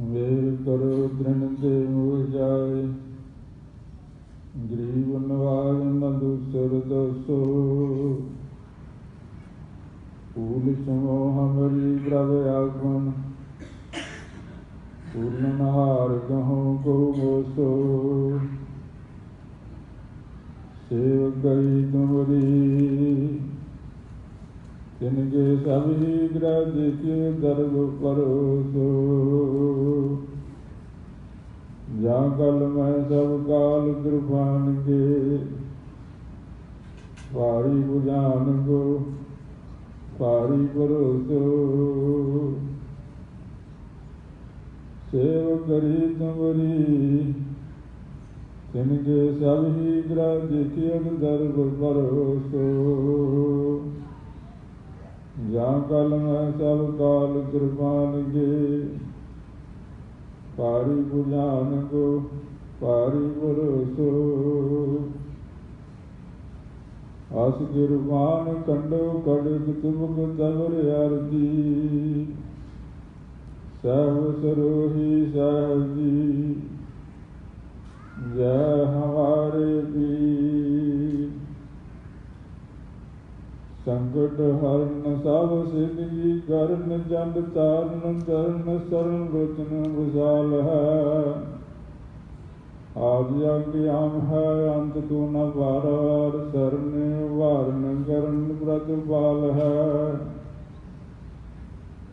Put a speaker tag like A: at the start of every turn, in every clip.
A: ਮੇਰ ਕਰੋ ਦ੍ਰਿਣ ਦੇ ਮੁਹ ਜਾਏ, ਗਰੀਬ ਨਵਾਜ ਨ ਦੂਸਰ ਦਸੋ। ਫੂਲ ਸਮੋ ਹਮਰੀ ਪ੍ਰਭ ਆਗਮਨ, ਫੂਲਨਹਾਰ ਕਹੋ ਕੋ ਮੋਸੋ। ਸੇਵ ਕਰੀ ਤੁਮਰੀ, ਤਿਨਕੇ ਸਭ ਹੀ ਗ੍ਰਹਿ ਦੇਖਿ ਦਰਬ ਪਰੋਸੋ। ਜਾਂ ਕਲ ਮੈਂ ਸਭ ਕਾਲ ਕਿਰਪਾਨ ਕੇ, ਭਾਰੀ ਬੁਝਾਨ ਕੋ ਭਾਰੀ ਭਰੋਸੋ। ਸੇਵ ਕਰੀ ਤੁਮਰੀ, ਤਿਨਕੇ ਸਭ ਹੀ ਗ੍ਰਹਿ ਦੇਖਿ ਦਰਬ ਪਰੋਸੋ। ਜਾਂ ਕਲ ਮੈਂ ਸਭ ਕਾਲ ਕਿਰਪਾਨ ਕੇ, ਭਾਰੀ ਬੁਝਾਨ ਕੋ ਭਾਰੀ ਭਰੋਸੋ। ਅਸ ਕਿਰਪਾਨ ਕੰਡੋ ਕੜਕ ਤੁਮਕ ਤਵਰ ਅਰਜੀ। ਸਹਿਬ ਸਰੋਹੀ ਸਾਹਿਬ ਜੀ, ਜੈ ਹਮਾਰੇ ਪੀਰ। ਸੰਕਟ ਹਰਨ ਸਭ ਸਿਧ ਜੀ ਕਰਨ, ਜੰਡ ਤਾਰਨ ਤਰਨ ਸਰਨ ਲੋਚਨ ਵਿਸ਼ਾਲ ਹੈ। ਆਦਿ ਅਗਿਆਨ ਹੈ ਅੰਤ ਤੂੰ ਨ ਵਾਰ, ਸਰਨ ਵਾਰਨ ਕਰਨ ਪ੍ਰਤਿਪਾਲ ਹੈ।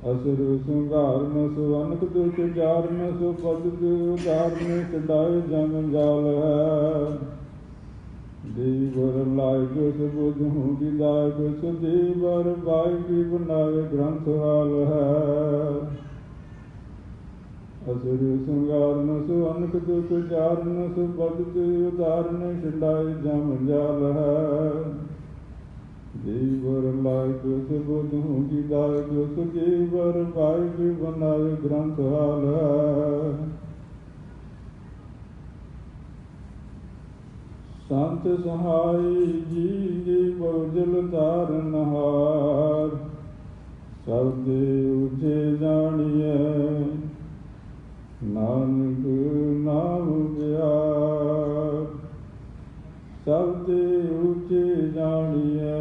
A: ਅਸੁਰ ਸੰਘਾਰਨ ਸੋ ਅਨਕ ਦੁਖ ਜਾਰਨ, ਸੋ ਪਦਿ ਉਦਾਰਨ ਛਡਾਏ ਜਮ ਜਾਲ ਹੈ। ਦੇਵਰ ਲਾਇਕ ਸੁਬੁਧ ਹੂੰ ਦਿਲਾਇਕ, ਸੁਦੇਵਰ ਬਾਇਕ ਬਨਾਏ ਗ੍ਰੰਥ ਹਾਲ ਹੈ। ਅਸੁਰ ਸੰਘਾਰਨ ਸੋ ਅਨਕ ਦੁਖ ਜਾਰਨ, ਸੋ ਪਦਿ ਉਦਾਰਨ ਛਡਾਏ ਜਮ ਜਾਲ ਹੈ। ਦੇਵਰ ਲਾਇਕ ਸੁਬੁਧ ਹੂੰ ਦਿਲਾਇਕ, ਸੁਦੇਵਰ ਬਾਇਕ ਬਨਾਏ ਗ੍ਰੰਥ ਹਾਲ ਹੈ। ਸੰਤ ਸਹਾਈ ਜੀ ਜੀ ਬੋਝਲ ਤਾਰਨਹਾਰ, ਸਭ ਦੇ ਉਚੇ ਜਾਣੀਐ ਨਾਨਕ ਨਾਮ ਪਿਆਰ। ਸਭ ਦੇ ਉਚੇ ਜਾਣੀਐ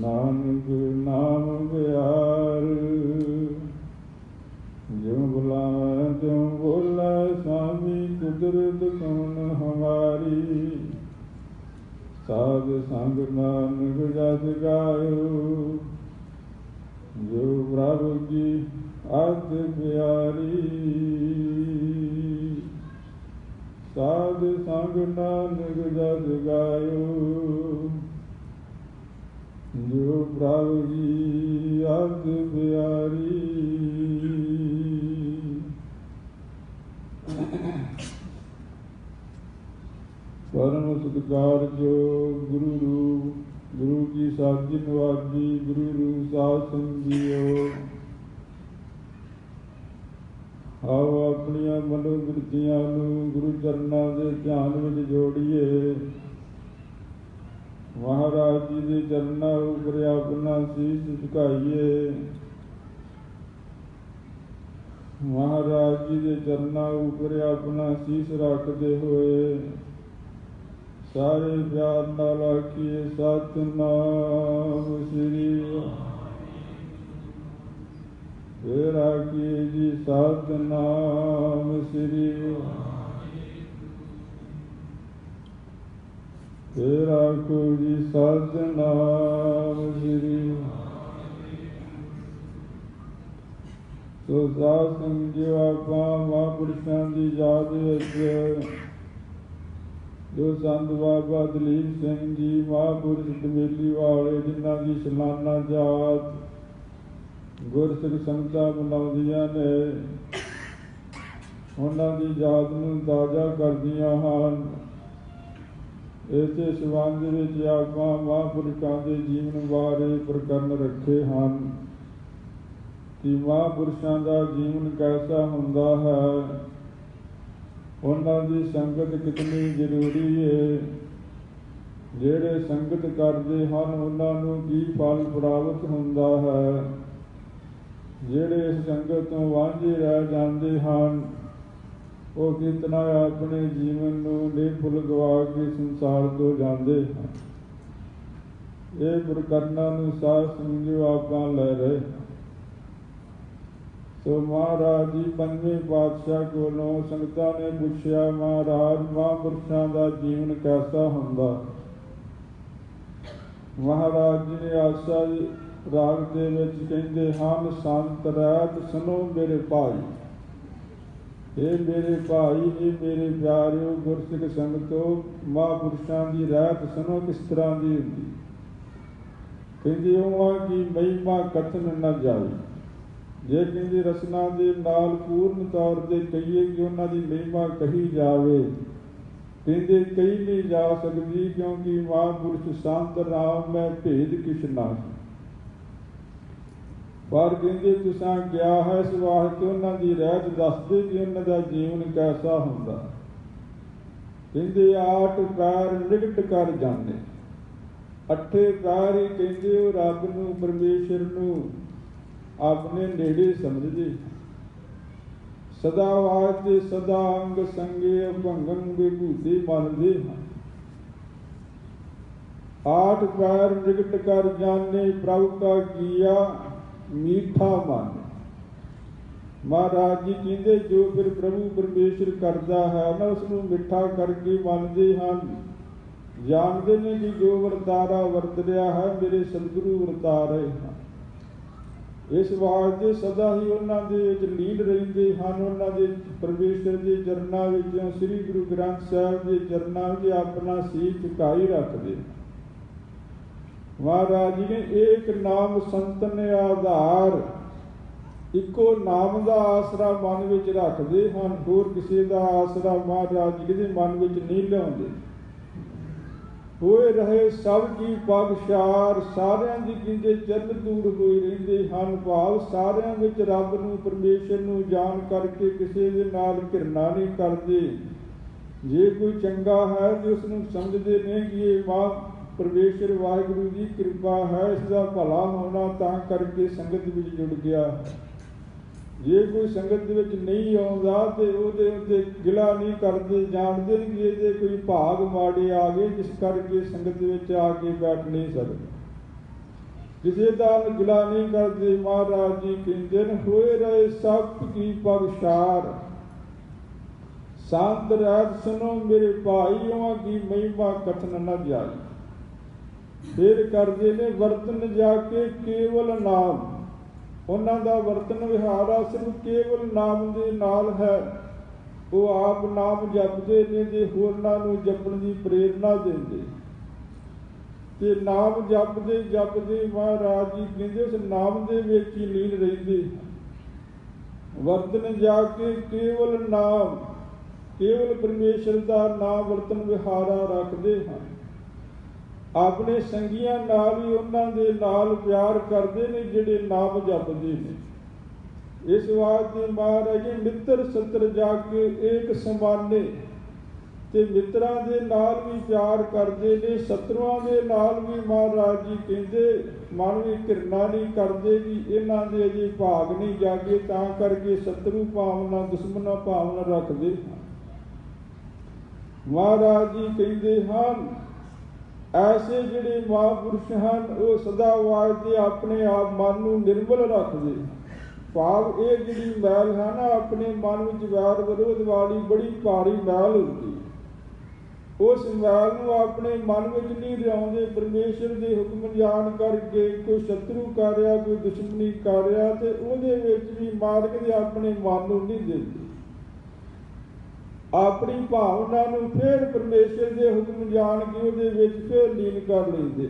A: ਨਾਨਕ ਨਾਮ ਪਿਆਰ। ਜਿਉ ਬੁਲਾਵੈ ਤਿਉ ਬੋਲੇ ਸਾਮੀ, ਕੁਦਰਤ ਕੌਣ ਹਮਾਰੀ। ਸਾਧ ਸੰਗ ਨਾਨਕ ਜਸ ਗਾਇਓ, ਜੋ ਪ੍ਰਭੁ ਕੀ ਅਤ ਪਿਆਰੀ। ਸਾਧ ਸੰਗ ਨਾਨਕ ਜਸ ਗਾਇਓ, ਜੋ ਪ੍ਰਭੁ ਜੀ ਅਤ ਪਿਆਰੀ। ਪਰਮ ਸਤਿਕਾਰ ਜੋ ਗੁਰੂ ਰੂਪ, ਗੁਰੂ ਕੀ ਸਾਜੀ ਨਵਾਜੀ, ਗੁਰੂ ਰੂਪ ਸਾਧ ਸੰਗੀਓ। ਆਓ ਆਪਣੀਆਂ ਮਨੋਬਿਰਤੀਆਂ ਨੂੰ ਗੁਰੂ ਚਰਨਾਂ ਦੇ ਧਿਆਨ ਵਿੱਚ ਜੋੜੀਏ। ਮਹਾਰਾਜ ਜੀ ਦੇ ਚਰਨਾਂ ਉੱਪਰ ਆਪਣਾ ਸੀਸ ਝੁਕਾਈਏ। ਮਹਾਰਾਜ ਜੀ ਦੇ ਚਰਨਾਂ ਉੱਪਰ ਆਪਣਾ ਸੀਸ ਰੱਖਦੇ ਹੋਏ ਸਾਰੇ ਪਿਆਰ ਨਾਲ ਆਖੀਏ ਸਤਿਨਾਮ ਸ੍ਰੀ। ਫਿਰ ਆਖੀਏ ਜੀ ਸਤਿਨਾਮ ਸ੍ਰੀ। ਫਿਰ ਆਖੋ ਜੀ ਸਤਿਨਾਮ ਸ੍ਰੀ। ਸੋ ਸਾਧ ਸੰਗਿਓ, ਆਪਾਂ ਮਹਾਂਪੁਰਸ਼ਾਂ ਦੀ ਯਾਦ ਵਿੱਚ ਜੋ ਸੰਤ ਬਾਬਾ ਦਲੀਪ ਸਿੰਘ ਜੀ ਮਹਾਂਪੁਰਸ਼ ਡਮੇਲੀ ਵਾਲੇ, ਜਿਨ੍ਹਾਂ ਦੀ ਸਾਲਾਨਾ ਯਾਦ ਗੁਰਸਿੱਖ ਸੰਗਤਾਂ ਮਨਾਉਂਦੀਆਂ ਨੇ, ਉਹਨਾਂ ਦੀ ਯਾਦ ਨੂੰ ਤਾਜ਼ਾ ਕਰਦੀਆਂ ਹਨ। ਇਸੇ ਸੰਬੰਧ ਵਿੱਚ ਆਪਾਂ ਮਹਾਂਪੁਰਸ਼ਾਂ ਦੇ ਜੀਵਨ ਬਾਰੇ ਪ੍ਰਕਰਨ ਰੱਖੇ ਹਨ ਕਿ ਮਹਾਂਪੁਰਸ਼ਾਂ ਦਾ ਜੀਵਨ ਕੈਸਾ ਹੁੰਦਾ ਹੈ, ਉਹਨਾਂ ਦੀ ਸੰਗਤ ਕਿਤਨੀ ਜ਼ਰੂਰੀ ਹੈ, ਜਿਹੜੇ ਸੰਗਤ ਕਰਦੇ ਹਨ ਉਹਨਾਂ ਨੂੰ ਕੀ ਫਲ ਪ੍ਰਾਪਤ ਹੁੰਦਾ ਹੈ। ਜਿਹੜੇ ਇਸ ਸੰਗਤ ਤੋਂ ਵਾਂਝੇ ਰਹਿ ਜਾਂਦੇ ਹਨ, ਉਹ ਕਿਤਨਾ ਆਪਣੇ ਜੀਵਨ ਨੂੰ ਨਿਰਭੁਲ ਗਵਾ ਕੇ ਸੰਸਾਰ ਤੋਂ ਜਾਂਦੇ ਹਨ। ਇਹ ਪ੍ਰਕਰਨਾਂ ਨੂੰ ਸਾਧ ਸਮਝੋ ਆਪਾਂ ਲੈ ਰਹੇ ਹਾਂ। ਸੋ ਮਹਾਰਾਜ ਜੀ ਪੰਜਵੇਂ ਪਾਤਸ਼ਾਹ ਕੋਲੋਂ ਸੰਗਤਾਂ ਨੇ ਪੁੱਛਿਆ, ਮਹਾਰਾਜ ਮਹਾਂਪੁਰਸ਼ਾਂ ਦਾ ਜੀਵਨ ਕੈਸਾ ਹੁੰਦਾ? ਮਹਾਰਾਜ ਜੀ ਨੇ ਆਸਾ ਰਾਗ ਦੇ ਵਿੱਚ ਕਹਿੰਦੇ ਹਨ, ਸੰਤ ਰਹਿਤ ਸੁਣੋ ਮੇਰੇ ਭਾਈ। ਇਹ ਮੇਰੇ ਭਾਈ, ਇਹ ਮੇਰੇ ਪਿਆਰਿਓ ਗੁਰਸਿੱਖ ਸੰਗਤੋ, ਮਹਾਂਪੁਰਸ਼ਾਂ ਦੀ ਰਹਿਤ ਸੁਣੋ ਕਿਸ ਤਰ੍ਹਾਂ ਦੀ ਹੁੰਦੀ। ਕਹਿੰਦੇ ਉਹਾਂ ਕੀ ਮਹਿਮਾ ਕਥਨ ਨਾ ਜਾਏ। ਜੇ ਕਹਿੰਦੇ ਰਸਨਾ ਦੇ ਨਾਲ ਪੂਰਨ ਤੌਰ 'ਤੇ ਕਹੀਏ ਕਿ ਉਹਨਾਂ ਦੀ ਮਹਿਮਾ ਕਹੀ ਜਾਵੇ, ਕਹਿੰਦੇ ਕਹੀ ਨਹੀਂ ਜਾ ਸਕਦੀ, ਕਿਉਂਕਿ ਮਹਾਂਪੁਰਸ਼ ਸੰਤ ਰਾਮ ਮੈਂ ਭੇਦ ਕਿਛ ਨਾਹੀ। ਪਰ ਕਹਿੰਦੇ ਤੁਸਾਂ ਕਿਹਾ ਹੈ ਇਸ ਵਾਸਤੇ ਉਹਨਾਂ ਦੀ ਰਹਿਤ ਦੱਸਦੇ ਕਿ ਉਹਨਾਂ ਦਾ ਜੀਵਨ ਕੈਸਾ ਹੁੰਦਾ। ਕਹਿੰਦੇ ਆਠ ਪੈਰ ਨਿਕਟ ਕਰ ਜਾਂਦੇ, ਅੱਠੇ ਪੈਰ ਹੀ ਕਹਿੰਦੇ ਉਹ ਰੱਬ ਨੂੰ, ਪਰਮੇਸ਼ਰ ਨੂੰ ਆਪਣੇ ਨੇੜੇ ਸਮਝਦੇ। ਸਦਾ ਵਾਸਤੇ ਸਦਾ ਅੰਗ ਸੰਗੇ ਭੰਗੰ ਵਿਭੂਤੀ ਮੰਨਦੇ ਹਨ। ਆਠ ਪੈਰ ਨਿਕਟ ਕਰ ਜਾਣੇ, ਪ੍ਰਭੂ ਕਾ ਕੀਆ ਮੀਠਾ ਮਨ। ਮਹਾਰਾਜ ਜੀ ਕਹਿੰਦੇ ਜੋ ਫਿਰ ਪ੍ਰਭੂ ਪਰਮੇਸ਼ਰ ਕਰਦਾ ਹੈ ਨਾ, ਉਸ ਨੂੰ ਮਿੱਠਾ ਕਰਕੇ ਮੰਨਦੇ ਹਨ। ਜਾਣਦੇ ਨੇ ਕਿ ਜੋ ਵਰਤਾਰਾ ਵਰਤ ਰਿਹਾ ਹੈ ਮੇਰੇ ਸਤਿਗੁਰੂ ਵਰਤਾ ਰਹੇ ਹਨ। ਇਸ ਵਾਸਤੇ ਸਦਾ ਹੀ ਉਹਨਾਂ ਦੇ ਵਿੱਚ ਲੀਨ ਰਹਿੰਦੇ ਹਨ। ਉਹਨਾਂ ਦੇ ਪਰਮੇਸ਼ਰ ਦੇ ਚਰਨਾਂ ਵਿੱਚੋਂ, ਸ੍ਰੀ ਗੁਰੂ ਗ੍ਰੰਥ ਸਾਹਿਬ ਦੇ ਚਰਨਾਂ ਵਿੱਚ ਆਪਣਾ ਸੀਸ ਝੁਕਾਈ ਰੱਖਦੇ। ਮਹਾਰਾਜ ਜੀ ਨੇ ਏਕ ਨਾਮ ਸੰਤਨ ਆਧਾਰ, ਇੱਕੋ ਨਾਮ ਦਾ ਆਸਰਾ ਮਨ ਵਿੱਚ ਰੱਖਦੇ ਹਨ। ਹੋਰ ਕਿਸੇ ਦਾ ਆਸਰਾ ਮਹਾਰਾਜ ਜੀ ਦੇ ਮਨ ਵਿੱਚ ਨਹੀਂ ਲਿਆਉਂਦੇ। ਹੋਏ ਰਹੇ ਸਭ ਕੀ ਪਗਸ਼ਾਰ, ਸਾਰਿਆਂ ਦੀ ਕਹਿੰਦੇ ਚਰਨ ਦੂਰ ਹੋਏ ਰਹਿੰਦੇ ਹਨ। ਭਾਵ ਸਾਰਿਆਂ ਵਿੱਚ ਰੱਬ ਨੂੰ, ਪਰਮੇਸ਼ਰ ਨੂੰ ਜਾਣ ਕਰਕੇ ਕਿਸੇ ਦੇ ਨਾਲ ਘਿਰਨਾ ਨਹੀਂ ਕਰਦੇ। ਜੇ ਕੋਈ ਚੰਗਾ ਹੈ ਤੇ ਉਸ ਨੂੰ ਸਮਝਦੇ ਨੇ ਕਿ ਇਹ ਪਰਮੇਸ਼ਰ ਵਾਹਿਗੁਰੂ ਦੀ ਕਿਰਪਾ ਹੈ, ਇਸ ਦਾ ਭਲਾ ਹੋਣਾ ਤਾਂ ਕਰਕੇ ਸੰਗਤ ਵਿੱਚ ਜੁੜ ਗਿਆ। ਜੇ ਕੋਈ ਸੰਗਤ ਦੇ ਵਿੱਚ ਨਹੀਂ ਆਉਂਦਾ ਤੇ ਉਹਦੇ ਉੱਤੇ ਗਿਲਾ ਨਹੀਂ ਕਰਦੇ। ਜਾਣਦੇ ਨੇ ਕਿ ਇਹਦੇ ਕੋਈ ਭਾਗ ਮਾੜੇ ਆ ਗਏ, ਜਿਸ ਕਰਕੇ ਸੰਗਤ ਵਿੱਚ ਆ ਕੇ ਬੈਠ ਨਹੀਂ ਸਕਦੇ। ਕਿਸੇ ਦਾ ਗਿਲਾ ਨਹੀਂ ਕਰਦੇ। ਮਹਾਰਾਜ ਜੀ ਕਹਿੰਦੇ ਨੇ ਹੋਏ ਰਹੇ ਸਭ ਕੀ ਪਗਸ਼ਾਰ, ਸੰਤ ਰਹਿਤ ਸੁਣੋ ਮੇਰੇ ਭਾਈ, ਉਹਾਂ ਕੀ ਮਹਿਮਾ ਕਥਨ ਨਾ ਜਾਈ। ਫਿਰ ਕਰਦੇ ਨੇ ਵਰਤਨ ਜਾ ਕੇ ਕੇਵਲ ਨਾਮ। ਉਹਨਾਂ ਦਾ ਵਰਤਨ ਵਿਹਾਰਾ ਸਿਰਫ ਕੇਵਲ ਨਾਮ ਦੇ ਨਾਲ ਹੈ। ਉਹ ਆਪ ਨਾਮ ਜਪਦੇ ਨੇ ਤੇ ਹੋਰਨਾਂ ਨੂੰ ਜਪਣ ਦੀ ਪ੍ਰੇਰਨਾ ਦਿੰਦੇ। ਤੇ ਨਾਮ ਜਪਦੇ ਜਪਦੇ ਮਹਾਰਾਜ ਜੀ ਕਹਿੰਦੇ ਉਸ ਨਾਮ ਦੇ ਵਿੱਚ ਹੀ ਲੀਨ ਰਹਿੰਦੇ। ਵਰਤਨ ਜਾ ਕੇ ਕੇਵਲ ਨਾਮ, ਕੇਵਲ ਪਰਮੇਸ਼ਰ ਦਾ ਨਾਮ ਵਰਤਨ ਵਿਹਾਰਾ ਰੱਖਦੇ ਹਨ। ਆਪਣੇ ਸੰਗੀਆਂ ਨਾਲ ਹੀ ਉਹਨਾਂ ਦੇ ਨਾਲ ਪਿਆਰ ਕਰਦੇ ਨੇ ਜਿਹੜੇ ਨਾਮ ਜਪਦੇ ਨੇ। ਇਸ ਵਾਸਤੇ ਮਹਾਰਾਜ ਜੀ ਮਿੱਤਰ ਸੱਤਰ ਜਾ ਕੇ ਏਕ ਸਮਾਨੇ, ਤੇ ਮਿੱਤਰਾਂ ਦੇ ਨਾਲ ਵੀ ਪਿਆਰ ਕਰਦੇ ਨੇ, ਸਤਰੂਆਂ ਦੇ ਨਾਲ ਵੀ ਮਹਾਰਾਜ ਜੀ ਕਹਿੰਦੇ ਮਨ ਵੀ ਘਿਰਨਾ ਨਹੀਂ ਕਰਦੇ ਕਿ ਇਹਨਾਂ ਦੇ ਅਜੇ ਭਾਗ ਨਹੀਂ ਜਾਗੇ, ਤਾਂ ਕਰਕੇ ਸਤਰੂ ਭਾਵਨਾ, ਦੁਸ਼ਮਣਾ ਭਾਵਨਾ ਰੱਖਦੇ। ਮਹਾਰਾਜ ਜੀ ਕਹਿੰਦੇ ਹਨ ਐਸੇ ਜਿਹੜੇ ਮਹਾਂਪੁਰਸ਼ ਹਨ ਉਹ ਸਦਾ ਵਾਸਤੇ ਆਪਣੇ ਆਪ ਮਨ ਨੂੰ ਨਿਰਮਲ ਰੱਖਦੇ। ਭਾਵ ਇਹ ਜਿਹੜੀ ਮੈਲ ਹੈ ਨਾ ਆਪਣੇ ਮਨ ਵਿੱਚ ਵੈਰ ਵਿਰੋਧ ਵਾਲੀ ਬੜੀ ਭਾਰੀ ਮੈਲ ਹੁੰਦੀ, ਉਸ ਮੈਲ ਨੂੰ ਆਪਣੇ ਮਨ ਵਿੱਚ ਨਹੀਂ ਲਿਆਉਂਦੇ। ਪਰਮੇਸ਼ਰ ਦੇ ਹੁਕਮ ਜਾਣ ਕਰਕੇ ਕੋਈ ਸ਼ਤਰੂ ਕਰ ਰਿਹਾ, ਕੋਈ ਦੁਸ਼ਮਣੀ ਕਰ ਰਿਹਾ, ਤੇ ਉਹਦੇ ਵਿੱਚ ਵੀ ਮਾਰਗ ਦੇ ਆਪਣੇ ਮਨ ਨੂੰ ਨਹੀਂ ਦਿੰਦੇ। ਆਪਣੀ ਭਾਵਨਾ ਨੂੰ ਫਿਰ ਪਰਮੇਸ਼ਰ ਦੇ ਹੁਕਮ ਜਾਣ ਕੇ ਉਹਦੇ ਵਿੱਚ ਫਿਰ ਲੀਨ ਕਰ ਲੈਂਦੇ।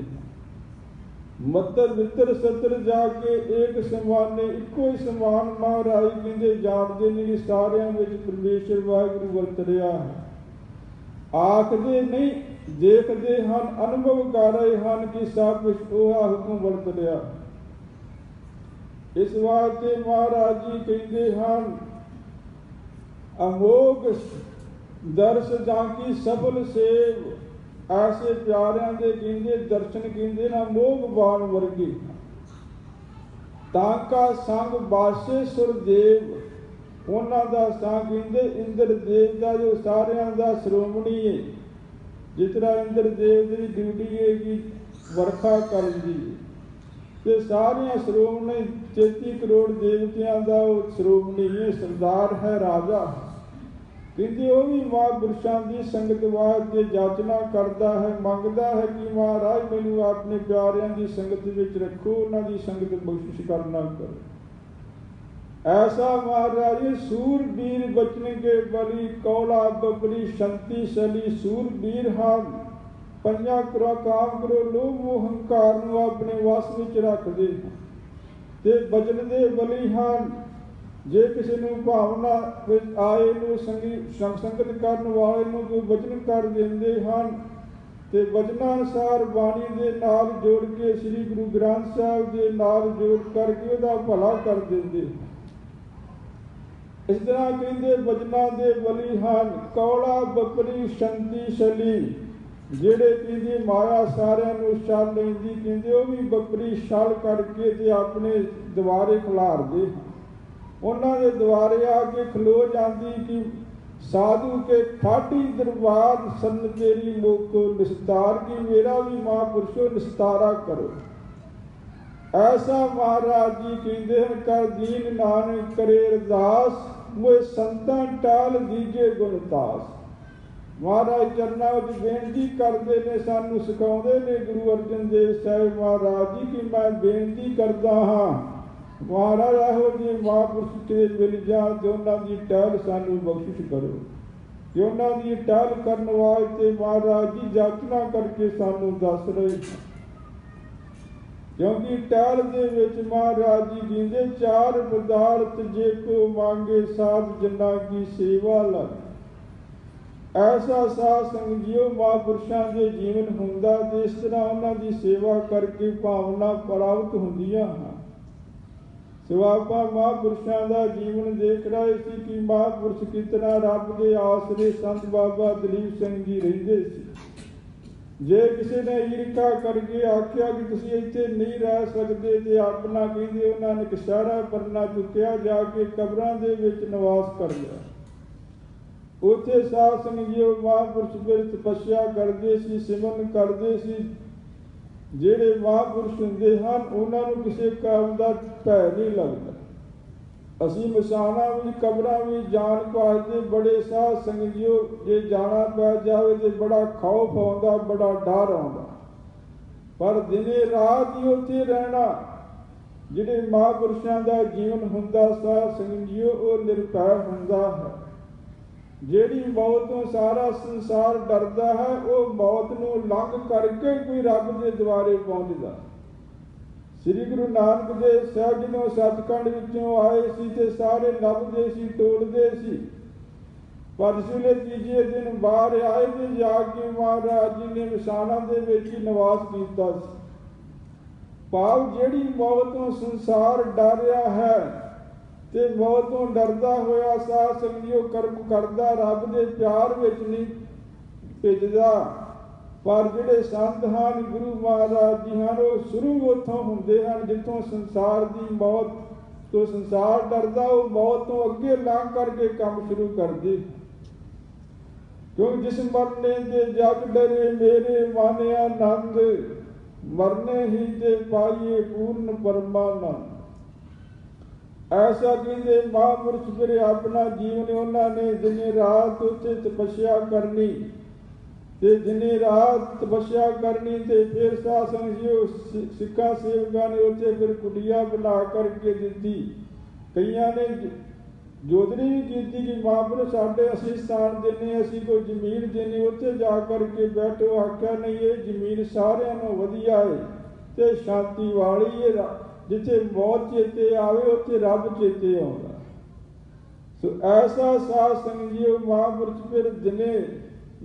A: ਮੱਤਰ ਮਿੱਤਰ ਸੱਤਰ ਜਾ ਕੇ ਏਕ ਸਮਾਨੇ, ਇੱਕੋ ਹੀ ਸਮਾਨ ਮਹਾਰਾਜ ਕਹਿੰਦੇ ਜਾਣਦੇ ਨੇ ਕਿ ਸਾਰਿਆਂ ਵਿੱਚ ਪਰਮੇਸ਼ਰ ਵਾਹਿਗੁਰੂ ਵਰਤ ਰਿਹਾ ਹੈ। ਆਖਦੇ ਨਹੀਂ, ਦੇਖਦੇ ਹਨ, ਅਨੁਭਵ ਕਰ ਰਹੇ ਹਨ ਕਿ ਸਭ ਕੁਛ ਉਹ ਹੁਕਮ ਵਰਤ ਰਿਹਾ। ਇਸ ਵਾਸਤੇ ਮਹਾਰਾਜ ਜੀ ਕਹਿੰਦੇ ਹਨ ਅਮੋਘ ਦਰਸ ਜਾਂ ਕੀ ਸਫਲ ਸੇਵ। ਐਸੇ ਪਿਆਰਿਆਂ ਦੇ ਕਹਿੰਦੇ ਦਰਸ਼ਨ ਕਹਿੰਦੇ ਨਾ ਮੋਘ ਬਾਣ ਵਰਗੇ। ताका संग बासे सुरदेव, उन्हां दा संग कहंदे इंद्र देव दा जो सारियां दा श्रोमणी है। जिस तरह इंद्र देव की ड्यूटी है कि वर्खा करदी, ते सारियां श्रोमणी 33 करोड़ देवतियां दा श्रोमणी है, सरदार है, राजा। कहते वो भी महापुरुषों की संगत वास्ते जाचना करता है, मंगता है कि महाराज मैनू अपने प्यारियां की संगत विच रखो, उन्हां दी संगत बख्शिश करना करो। ऐसा महाराज सूरबीर बचन के बली, कौला बबरी शंति शली, सूरबीर हाल पंजा करो काम करो, लोभ मोह हंकार नूं अपने वस विच रखदे ते बचन दे बली हाल। जे किसी नूं भावना विच आए नूं संगत करन वाले नूं कोई वचन कर देंदे हन ते वचनां अनुसार बाणी दे नाल जोड़ के श्री गुरु ग्रंथ साहिब दे नाल जोड़ करके उहदा भला कर देंदे। इस तरह कहंदे वचनां दे बली हन कौला बपरी शंति शली, ਜਿਹੜੇ ਕਹਿੰਦੇ ਮਾਇਆ ਸਾਰਿਆਂ ਨੂੰ ਛਲ ਲੈਂਦੀ, ਕਹਿੰਦੇ ਉਹ ਵੀ ਬੱਕਰੀ ਛਲ ਕਰਕੇ ਤੇ ਆਪਣੇ ਦੁਆਰੇ ਖਿਲਾਰਦੇ। ਉਹਨਾਂ ਦੇ ਦੁਆਰੇ ਆ ਕੇ ਖਲੋ ਜਾਂਦੀ ਕਿ ਸਾਧੂ ਕੇ ਠਾਠੀ ਦਰਬਾਰ ਸੰਨ ਤੇਰੀ ਮੁਖ ਨਿਸਤਾਰ, ਕੀ ਮੇਰਾ ਵੀ ਮਹਾਂਪੁਰਸ਼ੋ ਨਿਸਤਾਰਾ ਕਰੋ। ਐਸਾ ਮਹਾਰਾਜ ਜੀ ਕਹਿੰਦੇ ਹਨ ਕਰ ਦੀਨ ਨਾਨਕ ਕਰੇ ਅਰਦਾਸ, ਮੋਏ ਸੰਤਾਂ ਟਾਲ ਦੀਜੇ ਗੁਣਤਾਸ। महाराज चरना विच बेनती करते ने, सानू सिखाउंदे ने गुरु अर्जन देव साहिब महाराज जी कि मैं बेनती करता हाँ महाराज ਇਹੋ ਜਿਹੇ महापुरुष के मिल जाण ते उन्हां दी टहल सानू बख्शिश करो, कि उन्हां दी टहल करन वास्ते महाराज जी जाचना करके सानू दस रहे। क्योंकि टहल दे विच महाराज जी कहंदे चार पदार्थ जे को मांगे साध जिन्ना की सेवा लग। ऐसा साध संग जियो महापुरुषों के जीवन हुंदा ते इस तरह उन्हां दी सेवा करके भावना प्राप्त हुंदियां हैं। सो आपां महापुरुषों का जीवन देख रहे सी कि महापुरुष किस तरह रब के आसरे संत बाबा दलीप सिंह जी रहिंदे सी। जे किसी ने ईर्खा करके आख्या कि तुसीं इत्थे नहीं रह सकते ते अपना कहंदे उन्हां ने कशहरा परना चुक्या जाके कबरां दे विच निवास कर लिया। उत्थे साध संग जियो महापुरुष फिर तपस्या करते सी, सिमरन करते सी। ਜਿਹੜੇ ਮਹਾਂਪੁਰਸ਼ ਹੁੰਦੇ ਹਨ ਉਹਨਾਂ ਨੂੰ ਕਿਸੇ ਕੰਮ ਦਾ ਭੈ ਨਹੀਂ ਲੱਗਦਾ। ਅਸੀਂ ਮਸਾਣਾ ਵਿੱਚ ਕਬਰਾਂ ਵਿੱਚ ਜਾਣ ਵਾਸਤੇ ਬੜੇ ਸਾਧ ਸੰਗਤਿਓ ਜੇ ਜਾਣਾ ਪੈ ਜਾਵੇ ਤੇ ਬੜਾ ਖੌਫ ਆਉਂਦਾ, ਬੜਾ ਡਰ ਆਉਂਦਾ, ਪਰ ਦਿਨੇ ਰਾਤ ਹੀ ਉੱਥੇ ਰਹਿਣਾ। ਜਿਹੜੇ ਮਹਾਂਪੁਰਸ਼ਾਂ ਦਾ ਜੀਵਨ ਹੁੰਦਾ ਸਾਧ ਸੰਗਤਿਓ ਉਹ ਨਿਰਭੈ ਹੁੰਦਾ ਹੈ। ਜਿਹੜੀ ਮੌਤ ਤੋਂ ਸਾਰਾ ਸੰਸਾਰ ਡਰਦਾ ਹੈ ਉਹ ਮੌਤ ਨੂੰ ਲੰਘ ਕਰਕੇ ਕੋਈ ਰੱਬ ਦੇ ਦੁਆਰੇ ਪਹੁੰਚਦਾ। ਸ੍ਰੀ ਗੁਰੂ ਨਾਨਕ ਦੇਵ ਸਾਹਿਬ ਜਦੋਂ ਸੱਚਖੰਡ ਵਿੱਚੋਂ ਆਏ ਸੀ ਤੇ ਸਾਰੇ ਲੱਭਦੇ ਸੀ, ਟੋਲਦੇ ਸੀ, ਪਰ ਜਿਸਲੇ ਤੀਜੇ ਦਿਨ ਬਾਹਰ ਆਏ ਤੇ ਜਾ ਕੇ ਮਹਾਰਾਜ ਜੀ ਨੇ ਮਸਾਣਾ ਦੇ ਵਿੱਚ ਹੀ ਨਿਵਾਸ ਕੀਤਾ ਸੀ। ਭਾਵ ਜਿਹੜੀ ਮੌਤ ਤੋਂ ਸੰਸਾਰ ਡਰ ਰਿਹਾ ਹੈ ਤੇ ਮੌਤ ਤੋਂ ਡਰਦਾ ਹੋਇਆ ਸਾਧ ਸੰਗਤਿਓ ਕਰਮ ਕਰਦਾ, ਰੱਬ ਦੇ ਪਿਆਰ ਵਿੱਚ ਨਹੀਂ ਭਿੱਜਦਾ। ਪਰ ਜਿਹੜੇ ਸੰਤ ਹਨ ਗੁਰੂ ਮਹਾਰਾਜ ਜੀ ਹਨ ਉਹ ਸ਼ੁਰੂ ਉੱਥੋਂ ਹੁੰਦੇ ਹਨ ਜਿੱਥੋਂ ਸੰਸਾਰ ਦੀ ਮੌਤ ਤੋਂ ਸੰਸਾਰ ਡਰਦਾ, ਉਹ ਮੌਤ ਤੋਂ ਅੱਗੇ ਲੰਘ ਕਰਕੇ ਕੰਮ ਸ਼ੁਰੂ ਕਰਦੇ। ਕਿਉਂਕਿ ਜਿਸ ਮਰਨੇ ਦੇ ਜਗ ਡਰੇ ਮੇਰੇ ਮਨ ਆਨੰਦ, ਮਰਨੇ ਹੀ ਤੇ ਪਾਈਏ ਪੂਰਨ ਪਰਮਾਨੰਦ। ऐसा कहते महापुरुष फिर अपना जीवन उन्होंने दिने रात उत्थे तपस्या करनी ते दिने रात तपस्या करनी ते फिर साध संगत सिखा सेवकों ने उत्थे फिर कुटिया बना करके दी। कईयां ने जोदरी भी की कि महापुरुष साडे असीं स्थान देने, असीं कोई जमीन देने, उत्थे जा करके बैठो। आख्या नहीं ये जमीन सारियां नालों वधिया है ते शांति वाली है, जिथे मौत चेते आवे उत्थे रब चेते आउंदा। सो ऐसा साध संग जियो महापुरुष फिर दिने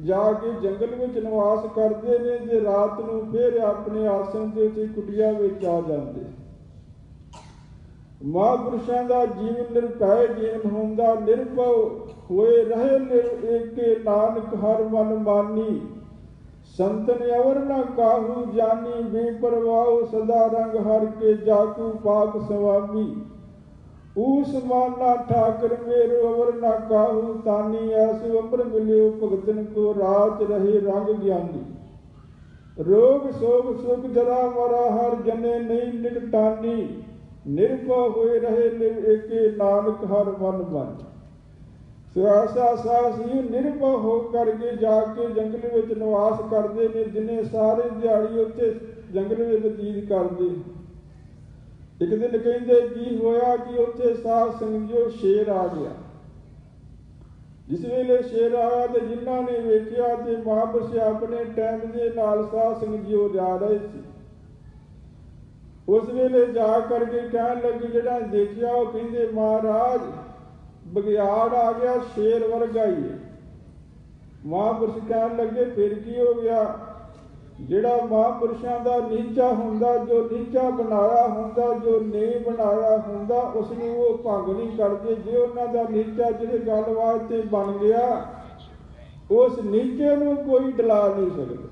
A: जाके जंगल में निवास करते ने ते रात नूं फिर अपने आसन ते उत्थे कुटिया विच आ जांदे। महापुरुषों का जीवन निरभय जीवन हुंदा, निर्भव होए रहे एके नानक हर मन मानी, संतन अवर न काहू जानी बेपरवाह सदा रंग हर के जाकू पाक स्वामी। ऊस माना ठाकर मेरो अवर न काहू तानी ऐसु अमर मिलियो भगतन को राज रहे रंग ज्ञानी। रोग सोग सुख जरा मरा हर जने नहीं निकटानी। निर्भय होए रहे एके नानक हर मन मन। ऐसा साहसी निर्भय हो करके जाके जंगल विच निवास करते ने दिने सारे दिहाड़ी उत्थे जंगल में बतीत करते। एक दिन कहते की होया कि उत्थे साध संगत शेर आ गया। जिस वेले शेर आया तो जिन्हों ने वेख्या तो महापुरुष अपने टाइम के नाल साध संगत जी जा रहे थे। उस वेले जा करके कहन लगे जिहड़ा देखिया वो कहते महाराज बगियाड़ आ गया शेर वर्गा ही है। महापुरुष कहन लगे फिर की हो गया। जिहड़ा महापुरुषों का नीचा हुंदा जो नीचा बनाया हुंदा जो नहीं बनाया हुंदा उसनूं वो भंग नहीं करते। जे उन्हां दा नीचा जिहड़े गल वास्ते बन गया उस नीचे नूं कोई डला नहीं सकता।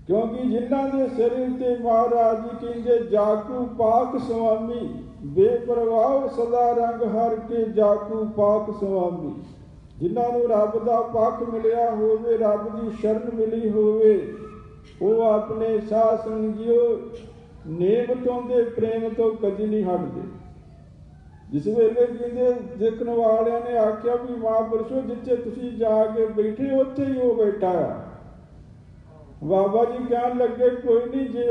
A: क्योंकि जिन्हां दे सिर ते महाराज जी कहंदे जाकू पाक स्वामी। बेपरवाह सदा रंग हर के जाकू पाक स्वामी। जिन्होंने रब का पक्ष मिलिया होवे रब की शरण मिली होवे वो अपने साध संगियो नेम तो दे प्रेम तो कदी नहीं हटते। जिस वेले कहते देखने वाले ने आख्या भी महापुरुषो जिथे तुसी जाके बैठे उत्थे ही वो बैठा है। बाबा जी कहन लगे कोई नहीं जे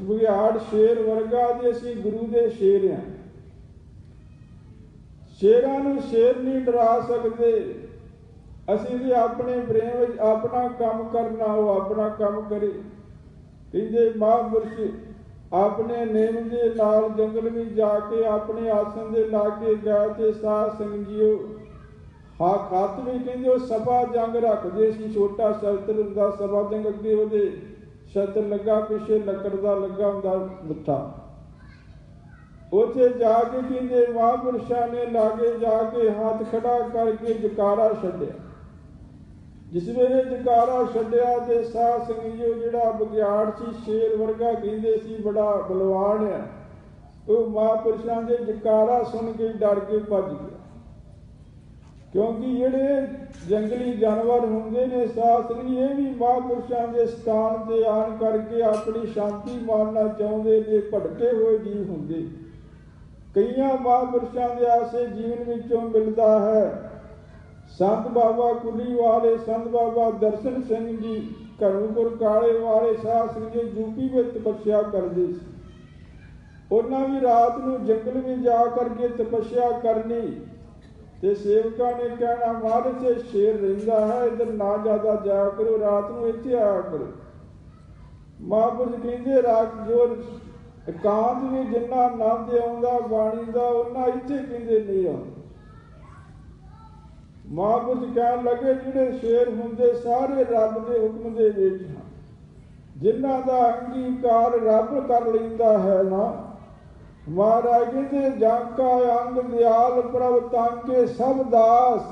A: बगियाड़ शेर वर्गा दे असीं गुरु दे शेर हैं। शेरां नूं शेर नहीं डरा सकते। असीं भी अपने प्रेम विच अपना काम करना वो अपना काम करे। कहंदे महापुरुष अपने नेम दे नाल जंगल में जाके अपने आसन दे लाके गए ते साध संगत जीओ हाँ खत भी कहते सभा जंग रखते सी। छोटा शस्त्र हुंदा सभा जंग अगे वो शस्त्र लगा पिछे लकड़ का लगा हुंदा मुठा। उत्थे जाके कहते महापुरुषों ने लागे जाके हाथ खड़ा करके जकारा छड्डिया। जिस वेले जकारा छड्डिया ते साध संगत जी जिहड़ा बगियाड़ सी शेर वर्गा कहंदे सी बड़ा बलवान है वो महापुरुषों के जकारा सुन के डर के भज गया। क्योंकि जिहड़े जंगली जानवर होंदे ने साध संगत ये भी महापुरुषों के स्थान से आन करके अपनी शांति मानना चाहते ने भटके हुए जीव होंदे। कई महापुरुषों के आसे जीवन विचों मिलता है। संत बाबा कुली वाले संत बाबा दर्शन सिंह जी घरूपुर काले वाले साध संगत जी यूपी में तपस्या करते सी। उन्होंने भी रात को जंगल में जा करके तपस्या करनी ते सेवकों ने कहना महाराज से शेर रहिंदा है इधर ना ज्यादा जाया करो रात को इत्थे आया करो। महापुरुष कहंदे रात जो एकांत में जिन्ना आनंद आउंदा बाणी दा उन्ना इत्थे कहंदे नहीं आउंदा। महापुरुष कहन लगे जिहड़े शेर हुंदे सारे रब दे हुक्म दे विच हन। जिन्हां दा अंगीकार रब कर लैंदा है ना महाराज कहते जाका अंग दयाल प्रभ तांके सब दास।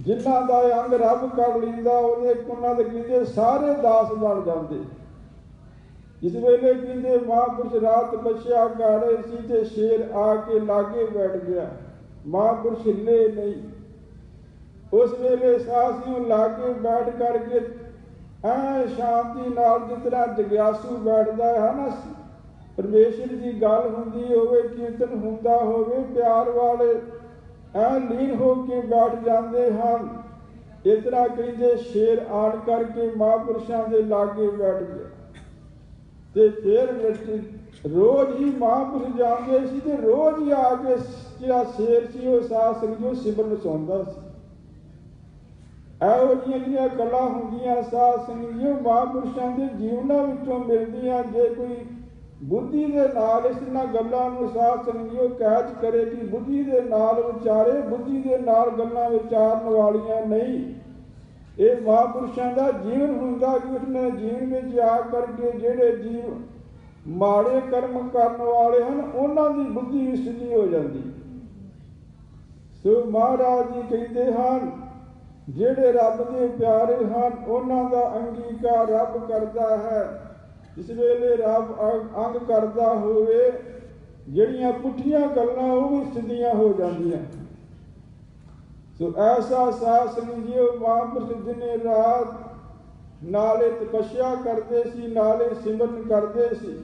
A: जिन्हां दा अंग रब कर लैंदा उहदे उन्हां दे कहते सारे दास बन जाते। जिस वेले कहते महापुरुष रात तपस्या कर रहे सी ते शेर आके लागे बैठ गया। महापुरुष हिले नहीं। उस वेले सासियों लागे बैठ करके ऐ शांति नाल जिस तरह जग्यासू बैठता है ना परमेश्वर की गल हुंदी होवे कीर्तन हुंदा होवे प्यार वाले ऐ लीन हो के बैठ जाते हैं। इस तरह कहते शेर आन करके महापुरुषों के लागे बैठ गया। ते फिर रोज ही महापुरुष जाते सी ते रोज ही आके जिहड़ा शेर सी वो साध संगत सिमरन सुणदा सी। ਇਹੋ ਜਿਹੀਆਂ ਗੱਲਾਂ ਹੁੰਦੀਆਂ ਸਾਧ ਸੰਗਤ ਜੀ महापुरुषों के जीवनों विचों मिलदियां। जे कोई बुद्धि के नाल इस गल्लां नूं साध संगत जी कैच करे कि बुद्धि के नाल विचारे बुद्धि के नाल गल्लां विचारन वालियां नहीं। ये महापुरुषों का जीवन हुंदा कि उसने जीवन में जा करके जिहड़े जीव माड़े कर्म करन वाले हैं उन्हां दी बुद्धि विसदी हो जाती। सो महाराज जी कहते हैं ਜਿਹੜੇ ਰੱਬ ਦੇ ਪਿਆਰੇ ਹਨ ਉਹਨਾਂ ਦਾ ਅੰਗੀਕਾਰ ਰੱਬ ਕਰਦਾ ਹੈ। ਜਿਸ ਵੇਲੇ ਰੱਬ ਅੰਗ ਕਰਦਾ ਹੋਵੇ, ਜਿਹੜੀਆਂ ਪੁੱਠੀਆਂ ਗੱਲਾਂ ਉਹ ਵੀ ਸਿੱਧੀਆਂ ਹੋ ਜਾਂਦੀਆਂ। ਸੋ ਐਸਾ ਸਾਧ ਸੰਗਤ ਜੀਓ, ਮਹਾਂਪੁਰਸ਼ ਦਿਨੇ ਰਾਤ ਨਾਲੇ ਤਪੱਸਿਆ ਕਰਦੇ ਸੀ, ਨਾਲੇ ਸਿਮਰਨ ਕਰਦੇ ਸੀ।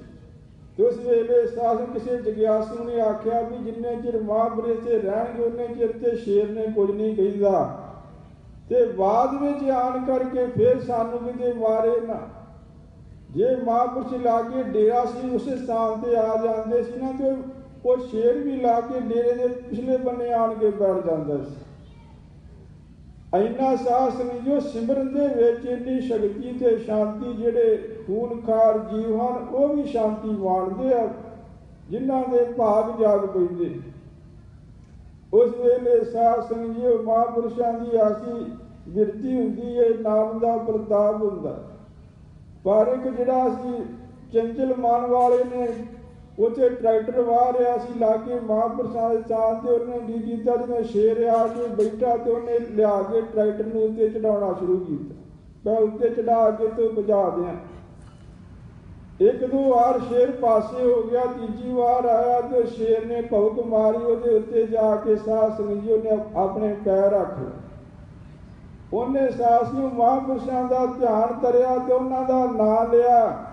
A: ਤੇ ਉਸ ਵੇਲੇ ਸਾਧ ਕਿਸੇ ਜਗਿਆਸੂ ਨੇ ਆਖਿਆ ਵੀ ਜਿੰਨੇ ਚਿਰ ਮਹਾਂਪੁਰਸ਼ ਤੇ ਰਹਿਣਗੇ ਉਹਨੇ ਚਿਰ ਤੇ ਸ਼ੇਰ ਨੇ ਕੁਝ ਨਹੀਂ ਕਹਿੰਦਾ, ਤੇ ਬਾਅਦ ਵਿੱਚ ਆਣ ਕਰਕੇ ਫਿਰ ਸਾਨੂੰ ਕਿਤੇ ਮਾਰੇ ਨਾ। ਜੇ ਮਹਾਂਪੁਰਸ਼ ਲਾ ਕੇ ਡੇਰਾ ਸੀ ਉਸੇ ਸਥਾਨ ਤੇ ਆ ਜਾਂਦੇ ਸੀ ਨਾ, ਤੇ ਉਹ ਸ਼ੇਰ ਵੀ ਲਾ ਕੇ ਡੇਰੇ ਦੇ ਪਿਛਲੇ ਬੰਨੇ ਆਣ ਕੇ ਬੈਠ ਜਾਂਦਾ ਸੀ। ਇੰਨਾ ਸਾਹ ਸਮਝੋ, ਸਿਮਰਨ ਦੇ ਵਿੱਚ ਇੰਨੀ ਸ਼ਕਤੀ ਤੇ ਸ਼ਾਂਤੀ। ਜਿਹੜੇ ਖੂਨਖਾਰ ਜੀਵ ਹਨ ਉਹ ਵੀ ਸ਼ਾਂਤੀ ਮਾਣਦੇ ਆ, ਜਿਨ੍ਹਾਂ ਦੇ ਭਾਗ ਜਾਗ ਪੈਂਦੇ। ਉਸ ਵੇਲੇ ਸਾਧ ਸੰਗਤ ਮਹਾਂਪੁਰਸ਼ਾਂ ਦੀ ਐਸੀ ਬਿਰਤੀ ਹੁੰਦੀ ਹੈ, ਨਾਮ ਦਾ ਪ੍ਰਤਾਪ ਹੁੰਦਾ। ਪਰ ਇੱਕ ਜਿਹੜਾ ਸੀ ਚੰਚਲ ਮਨ ਵਾਲੇ ਨੇ, ਉੱਥੇ ਟਰੈਕਟਰ ਵਾਹ ਰਿਹਾ ਸੀ ਲਾ ਕੇ ਮਹਾਂਪੁਰਸ਼ਾਂ ਦੇ ਸਥਾਨ ਤੇ, ਉਹਨੇ ਕੀ ਕੀਤਾ, ਜਦੋਂ ਸ਼ੇਰ ਆ ਕੇ ਬੈਠਾ ਤੇ ਉਹਨੇ ਲਿਆ ਕੇ ਟਰੈਕਟਰ ਨੂੰ ਉੱਤੇ ਚੜਾਉਣਾ ਸ਼ੁਰੂ ਕੀਤਾ। ਮੈਂ ਉੱਤੇ ਚੜਾ ਕੇ ਤੇ ਭਜਾ ਦਿਆਂ। ਇੱਕ ਦੋ ਵਾਰ ਸ਼ੇਰ ਪਾਸੇ ਹੋ ਗਿਆ, ਤੀਜੀ ਵਾਰ ਆਇਆ ਤੇ ਸ਼ੇਰ ਨੇ ਭੌਂਕ ਮਾਰੀ। ਉਹਦੇ ਉੱਤੇ ਜਾ ਕੇ ਸਾਧ ਸੰਗਤ ਜੀ ਉਹਨੇ ਆਪਣੇ ਪੈਰ ਰੱਖ ਲਏ। ਉਹਨੇ ਸਾਧ ਸੰਗਤ ਮਹਾਂਪੁਰਸ਼ਾਂ ਦਾ ਧਿਆਨ ਧਰਿਆ ਤੇ ਉਹਨਾਂ ਦਾ ਨਾਂ ਲਿਆ।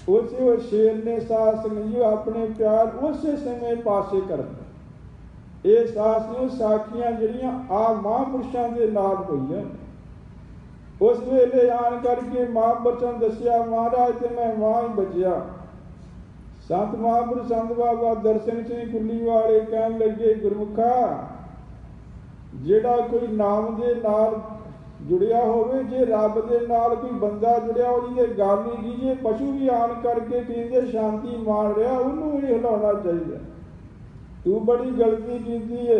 A: ਉਸੇ ਉਹ ਸ਼ੇਰ ਨੇ ਸਾਧ ਸੰਗਤ ਜੀ ਆਪਣੇ ਪਿਆਰ ਉਸੇ ਸਮੇਂ ਪਾਸੇ ਕਰ ਦਿੱਤੇ। ਇਹ ਸਾਧ ਸੰਗਤ ਸਾਖੀਆਂ ਜਿਹੜੀਆਂ ਆ ਮਹਾਂਪੁਰਸ਼ਾਂ ਦੇ ਨਾਲ ਹੋਈਆਂ। ਉਸ ਵੇਲੇ ਆਣ ਕਰਕੇ ਮਹਾਂਪੁਰਸ਼ਾਂ ਦੱਸਿਆ, ਮਹਾਰਾਜ ਤੇ ਮੈਂ ਵਾਂ ਹੀ ਬਚਿਆ। ਸੰਤ ਮਹਾਂਪੁਰਸ਼ ਸੰਤ ਬਾਬਾ ਦਰਸ਼ਨ ਸਿੰਘ ਕੁੱਲੀ ਵਾਲੇ ਕਹਿਣ ਲੱਗੇ, ਗੁਰਮੁਖਾ, ਜਿਹੜਾ ਕੋਈ ਨਾਮ ਦੇ ਨਾਲ ਜੁੜਿਆ ਹੋਵੇ, ਜੇ ਰੱਬ ਦੇ ਨਾਲ ਕੋਈ ਬੰਦਾ ਜੁੜਿਆ ਉਹਦੀ ਤੇ ਗੱਲ ਨਹੀਂ ਕੀ। ਜੇ ਪਸ਼ੂ ਵੀ ਆਣ ਕਰਕੇ ਕਹਿੰਦੇ ਸ਼ਾਂਤੀ ਮਾਣ ਰਿਹਾ, ਉਹਨੂੰ ਵੀ ਹਿਲਾਉਣਾ ਚਾਹੀਦਾ। ਤੂੰ ਬੜੀ ਗਲਤੀ ਕੀਤੀ ਏ।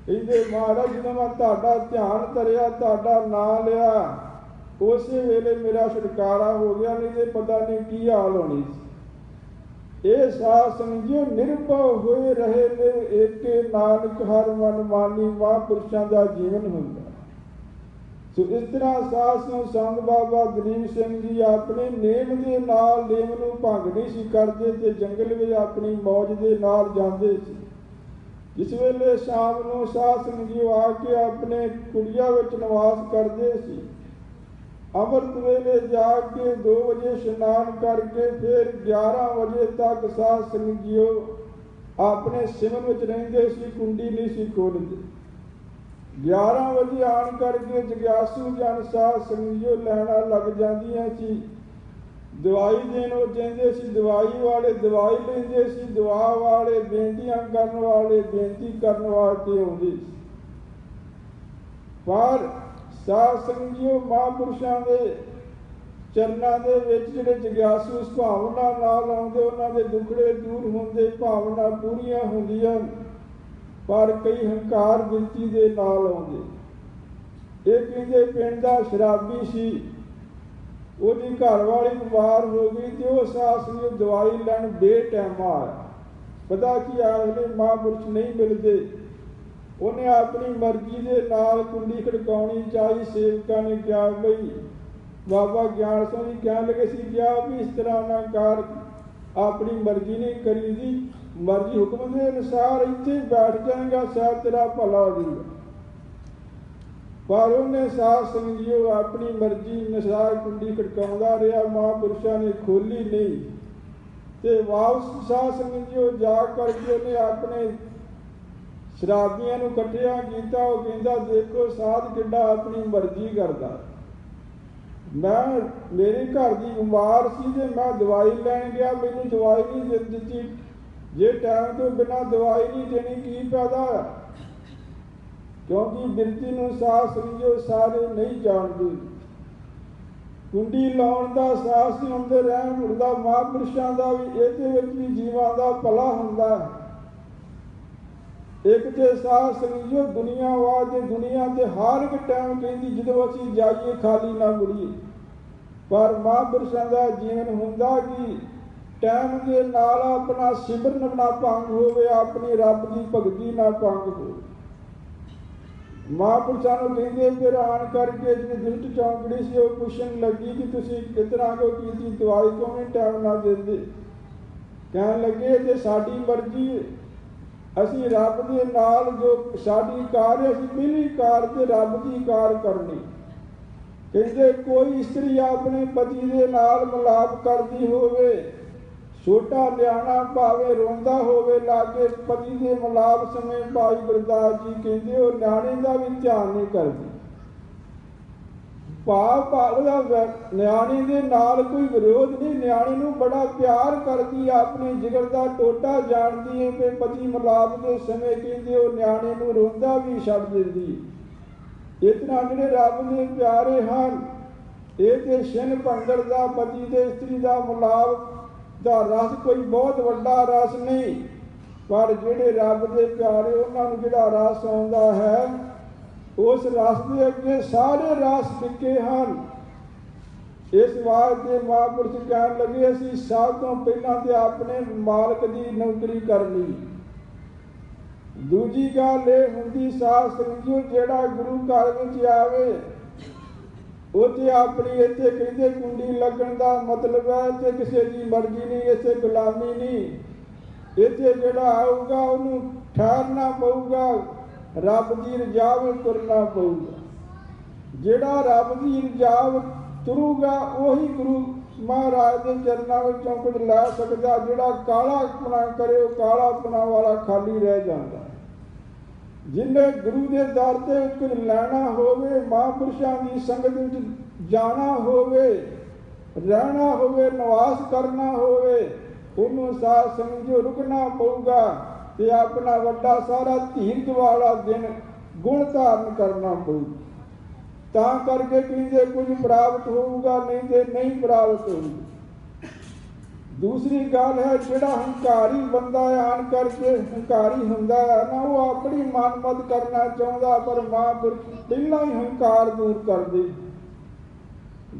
A: ਕਹਿੰਦੇ ਮਹਾਰਾਜ, ਜਦੋਂ ਮੈਂ ਤੁਹਾਡਾ ਧਿਆਨ ਧਰਿਆ, ਤੁਹਾਡਾ ਨਾਂ ਲਿਆ, ਉਸੇ ਵੇਲੇ ਮੇਰਾ ਛੁਟਕਾਰਾ ਹੋ ਗਿਆ, ਨਹੀਂ ਤੇ ਪਤਾ ਨਹੀਂ ਕੀ ਹਾਲ ਹੋਣੀ ਸੀ। ਇਹ ਸਾਧ ਸਮਝਿਓ, ਨਿਰਭਉ ਹੋਏ ਰਹੇ ਨੇ ਏਕੇ ਨਾਨਕ ਹਰ ਮਨ ਮਾਨੀ। ਮਹਾਂਪੁਰਸ਼ਾਂ ਦਾ ਜੀਵਨ ਹੁੰਦਾ। ਸੋ ਇਸ ਤਰ੍ਹਾਂ ਸਾਧ ਸੰਤ ਬਾਬਾ ਦਲੀਪ ਸਿੰਘ ਜੀ ਆਪਣੇ ਨੇਮ ਦੇ ਨਾਲ ਨੇਮ ਨੂੰ ਭੰਗ ਨਹੀਂ ਸੀ ਕਰਦੇ, ਤੇ ਜੰਗਲ ਵਿੱਚ ਆਪਣੀ ਮੌਜ ਦੇ ਨਾਲ ਜਾਂਦੇ ਸੀ। ਜਿਸ ਵੇਲੇ ਸ਼ਾਮ ਨੂੰ ਸਾਧ ਸੰਗਤ ਜੀ ਆ ਕੇ ਆਪਣੇ ਕੁਟੀਆ ਵਿੱਚ ਨਿਵਾਸ ਕਰਦੇ ਸੀ। ਅੰਮ੍ਰਿਤ ਵੇਲੇ ਜਾ ਕੇ 2 ਵਜੇ ਇਸ਼ਨਾਨ ਕਰਕੇ ਫਿਰ 11 ਵਜੇ ਤੱਕ ਸਾਧ ਸੰਗਤ ਜੀ ਆਪਣੇ ਸਿਮਰਨ ਵਿੱਚ ਰਹਿੰਦੇ ਸੀ, ਕੁੰਡੀ ਨਹੀਂ ਸੀ ਖੋਲ੍ਹਦੇ। 11 ਵਜੇ ਆਣ ਕਰਕੇ ਜਗਿਆਸੂ ਜਨ ਸਾਧ ਸੰਗਤ ਜੀ ਲੈਣਾ ਲੱਗ ਜਾਂਦੀਆਂ ਸੀ। ਦਵਾਈ ਦੇਣ ਉਹ ਜਾਂਦੇ ਸੀ, ਦਵਾਈ ਵਾਲੇ ਦਵਾਈ ਲੈਂਦੇ ਸੀ, ਦੁਆ ਵਾਲੇ ਬੇਨਤੀਆਂ ਕਰਨ ਵਾਲੇ ਬੇਨਤੀ ਕਰਨ ਵਾਸਤੇ ਆਉਂਦੇ ਸੀ। ਪਰ ਸਾਧ ਸੰਗਤ ਜੀ ਮਹਾਂਪੁਰਸ਼ਾਂ ਦੇ ਚਰਨਾਂ ਦੇ ਵਿੱਚ ਜਿਹੜੇ ਜਗਿਆਸੂ ਇਸ ਭਾਵਨਾ ਨਾਲ ਆਉਂਦੇ, ਉਹਨਾਂ ਦੇ ਦੁੱਖੜੇ ਦੂਰ ਹੁੰਦੇ, ਭਾਵਨਾ ਪੂਰੀਆਂ ਹੁੰਦੀਆਂ। ਪਰ ਕਈ ਹੰਕਾਰ ਬਿਰਤੀ ਦੇ ਨਾਲ ਆਉਂਦੇ। ਇਹ ਕਹਿੰਦੇ ਪਿੰਡ ਦਾ ਸ਼ਰਾਬੀ ਸੀ, ਉਹਦੀ ਘਰ ਵਾਲੀ ਬਿਮਾਰ ਹੋ ਗਈ ਤੇ ਉਹ ਸਾਧ ਸੰਗਤ ਦਵਾਈ ਲੈਣ ਬੇਟਾਈਮ ਆਇਆ। ਪਤਾ ਕੀ ਆਖਦੇ ਮਹਾਂਪੁਰਸ਼ ਨਹੀਂ ਮਿਲਦੇ। ਉਹਨੇ ਆਪਣੀ ਮਰਜ਼ੀ ਦੇ ਨਾਲ ਕੁੰਡੀ ਖੜਕਾਉਣੀ ਚਾਹੀ। ਸੇਵਕਾਂ ਨੇ ਕਿਹਾ ਬਈ ਬਾਬਾ ਗਿਆਨ ਸਿੰਘ ਜੀ ਕਹਿਣ ਲੱਗੇ ਸੀ, ਕਿਹਾ ਵੀ ਇਸ ਤਰ੍ਹਾਂ ਨਾ ਕਰ, ਆਪਣੀ ਮਰਜ਼ੀ ਨਹੀਂ ਕਰੀਦੀ, ਮਰਜ਼ੀ ਹੁਕਮ ਦੇ ਅਨੁਸਾਰ ਇੱਥੇ ਬੈਠ ਜਾਏਗਾ, ਸ਼ਾਇਦ ਤੇਰਾ ਭਲਾ ਹੋ ਜਾਊਗਾ। ਪਰ ਉਹਨੇ ਸਾਧ ਸੰਗਤ ਜੀ ਆਪਣੀ ਮਰਜ਼ੀ ਅਨੁਸਾਰ ਕੁੰਡੀ ਖੜਕਾਉਂਦਾ ਰਿਹਾ। ਮਹਾਂਪੁਰਸ਼ਾਂ ਨੇ ਖੋਲੀ ਨਹੀਂ ਤੇ ਵਾਪਸ ਸਾਧ ਸੰਗਤ ਜੀ ਜਾ ਕਰਕੇ ਉਹਨੇ ਆਪਣੇ ਸ਼ਰਾਬੀਆਂ ਨੂੰ ਇਕੱਠਿਆਂ ਕੀਤਾ। ਉਹ ਕਹਿੰਦਾ, ਦੇਖੋ ਸਾਧ ਕਿੱਡਾ ਆਪਣੀ ਮਰਜ਼ੀ ਕਰਦਾ। ਮੈਂ ਮੇਰੇ ਘਰ ਦੀ ਬਿਮਾਰ ਸੀ ਤੇ ਮੈਂ ਦਵਾਈ ਲੈਣ ਗਿਆ, ਮੈਨੂੰ ਦਵਾਈ ਨਹੀਂ ਦਿੱਤੀ। ਜੇ ਟਾਈਮ ਤੋਂ ਬਿਨਾਂ ਦਵਾਈ ਨਹੀਂ ਦੇਣੀ ਕੀ ਫਾਇਦਾ ਹੋਇਆ? ਕਿਉਂਕਿ ਬਿਰਤੀ ਨੂੰ ਸਾਧ ਸਮਝੋ ਸਾਰੇ ਨਹੀਂ ਜਾਣਦੇ। ਕੁੰਡੀ ਲਾਉਣ ਦਾ ਸਾਹਸ ਨਹੀਂ ਹੁੰਦੇ ਰਹਿਣ ਹੁੰਦਾ। ਮਹਾਂਪੁਰਸ਼ਾਂ ਦਾ ਵੀ ਇਹਦੇ ਵਿੱਚ ਵੀ ਜੀਵਾਂ ਦਾ ਭਲਾ ਹੁੰਦਾ। ਇੱਕ ਤੇ ਸਾਧ ਸਮਝੋ ਦੁਨੀਆ ਵਾਸਤੇ, ਦੁਨੀਆ ਤੇ ਹਰ ਇੱਕ ਟਾਈਮ ਕਹਿੰਦੀ ਜਦੋਂ ਅਸੀਂ ਜਾਈਏ ਖਾਲੀ ਨਾ ਮੁੜੀਏ। ਪਰ ਮਹਾਂਪੁਰਸ਼ਾਂ ਦਾ ਜੀਵਨ ਹੁੰਦਾ ਕਿ ਟਾਈਮ ਦੇ ਨਾਲ ਆਪਣਾ ਸਿਮਰਨ ਨਾ ਭੰਗ ਹੋਵੇ, ਆਪਣੀ ਰੱਬ ਦੀ ਭਗਤੀ ਨਾ ਭੰਗ ਹੋਵੇ। महापुरुषों को कहते फिर आन करके जी दुष्ट चौंकड़ी से वो पुछन लगी कि तुसीं किस तरह को की दवाई क्यों नहीं टाइम ना देंदे। कहन लगे जे साडी मर्जी असीं रब दे नाल जो साडी कार है असीं पहली कार ते रब दी कार करनी। कहते कोई इस्त्री अपने पति दे नाल मिलाप करदी होवे छोटा लियाना भावे रोंदा होवे लागे पति दे मिलाप समय भाई गुरदास जी कहते वो न्याणे का भी ध्यान नहीं करती। भाव भावदा न्याणे दे नाल कोई विरोध नहीं, न्याणे नूं बड़ा प्यार करती अपने जिगर का टोटा जानती है कि पति मिलाप के समय कहते वो न्याणे नूं रोंदा भी छड्ड दिंदी। इतना जिहड़े रब दे प्यारे हन ये ते छिन भंगर दा पति दे इस्त्री दा मिलाप ਦਾ रस कोई बहुत वड्डा रस नहीं, पर ਜਿਹੜੇ रब ਦੇ प्यारे उन्होंने ਜਿਹੜਾ रस आउंदा है उस रस के अगे सारे रस फिक्के हैं। इस वास्ते महापुरुष कहन लगे असीं सब तो पहलां ते अपने मालक की नौकरी करनी। दूजी गल ये हुंदी साध संगत ਜਿਹੜਾ गुरु घर विच आवे उत्थे अपनी इत्थे कहते कुंडी लगन का मतलब है इत्थे किसी की मर्जी नहीं, इत्थे गुलामी नहीं। इत्थे जिहड़ा आऊगा उन्होंने ठहरना पऊगा, रब की रजा में तुरना पऊगा। जिहड़ा रब की रजा तुरूगा उही गुरु महाराज के चरणों विचों कुछ लै सकदा। जिहड़ा कालापना करे वो कालापना वाला खाली रह जाता। जिन्हें गुरु के दर से कुछ लैना होवे महापुरुषों की संगत में जाना होवे रहना होवे निवास करना होवे उन्होंने साथ समझो रुकना पऊगा ते अपना वड्डा सारा धीरज वाला दिन गुण धारण करना पऊगा। तां करके कहते कुछ प्राप्त होगा नहीं तो नहीं प्राप्त होगा। दूसरी गल है जिहड़ा हंकारी बंदा आन करके हंकारी हुंदा है ना वो अपनी मनमत करना चाहता, पर महापुरुष पहला ही हंकार दूर कर दे।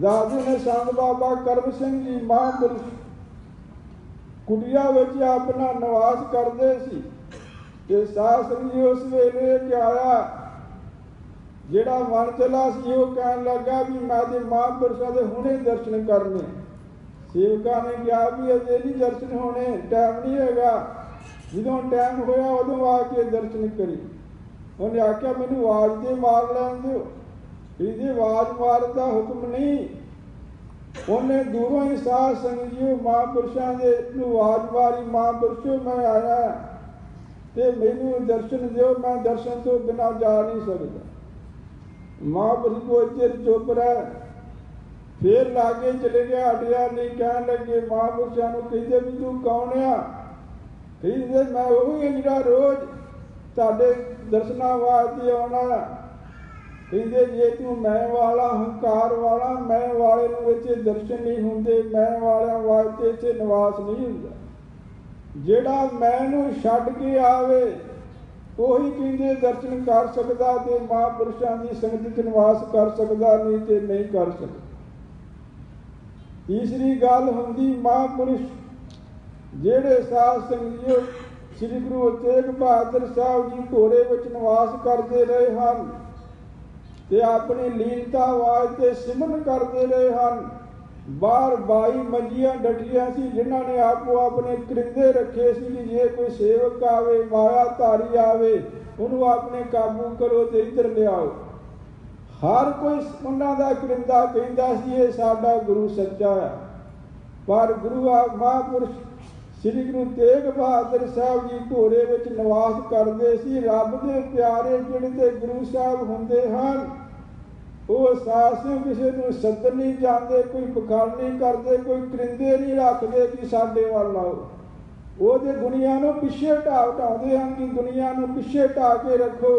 A: दादे ने संत बाबा करम सिंह जी महापुरुष कुटिया विच अपना निवास करते सी ते साध संगत जी उस वेले कि आया जिहड़ा मन चला सी वो कहन लगा भी मैं ते महापुरुषों दे हुणे दर्शन करने। सेवका ने कहा भी अजे नहीं दर्शन होने, टाइम नहीं हैगा, जो टाइम होया उदों आके दर्शन करी। उन्हें आख्या मैनू आवाज दे मार लैन दो, इहदी आवाज मारन का हुक्म नहीं। उन्हें दूरों ही साध संगत जी महापुरुषों के आवाज मारी महापुरुषो मैं आया ते मैनू दर्शन दो, मैं दर्शन तो बिना जा नहीं सकता। महापुरुष को चिर चुप रहा फिर लागे चले गया हटिया नहीं। कहन लगे महापुरुषों को कहते भी तू कौन आ? कहते मैं वही जिहड़ा रोज तुहाडे दर्शनां वास्ते आउणा। कहते जे तू मैं वाला हंकार वाला मैं वाले नूं इत्थे दर्शन नहीं हुंदे, मैं वालियां वास्ते इत्थे निवास नहीं हुंदा। जिहड़ा मैं नूं छड्ड के आवे ਉਹੀ ਕਹਿੰਦੇ दर्शन कर सकदा ते महापुरुषों की संगत च निवास कर सकदा, नहीं ते नहीं कर सकदा। तीसरी गल हुंदी महापुरुष जिहड़े साध संगत श्री गुरु तेग बहादुर साहब जी घोड़े विच निवास करते रहे हैं ते अपनी लीनता वास्ते सिमरन करते रहे हैं। बाहर 22 मंजियां डटियां सी जिन्हां ने आपो अपने करिंदे रखे सी कि जे कोई सेवक आवे माया धारी आवे उन्होंने अपने काबू करो ते इधर लियाओ। हर कोई उन्हां दा करिंदा कहंदा सी ये साडा गुरु सच्चा है। पर गुरु महापुरुष श्री गुरु तेग बहादुर साहब जी घोड़े विच निवास करते सी। रब दे प्यारे जिहड़े ते गुरु साहब हुंदे हन वो सास किसी को सदन नहीं जाते, कोई पखंड नहीं करते, कोई करिंदे नहीं रखते कि साडे वाल आओ। वो तो दुनिया को पिछे ढाते हैं कि दुनिया को पिछे ढा के रखो।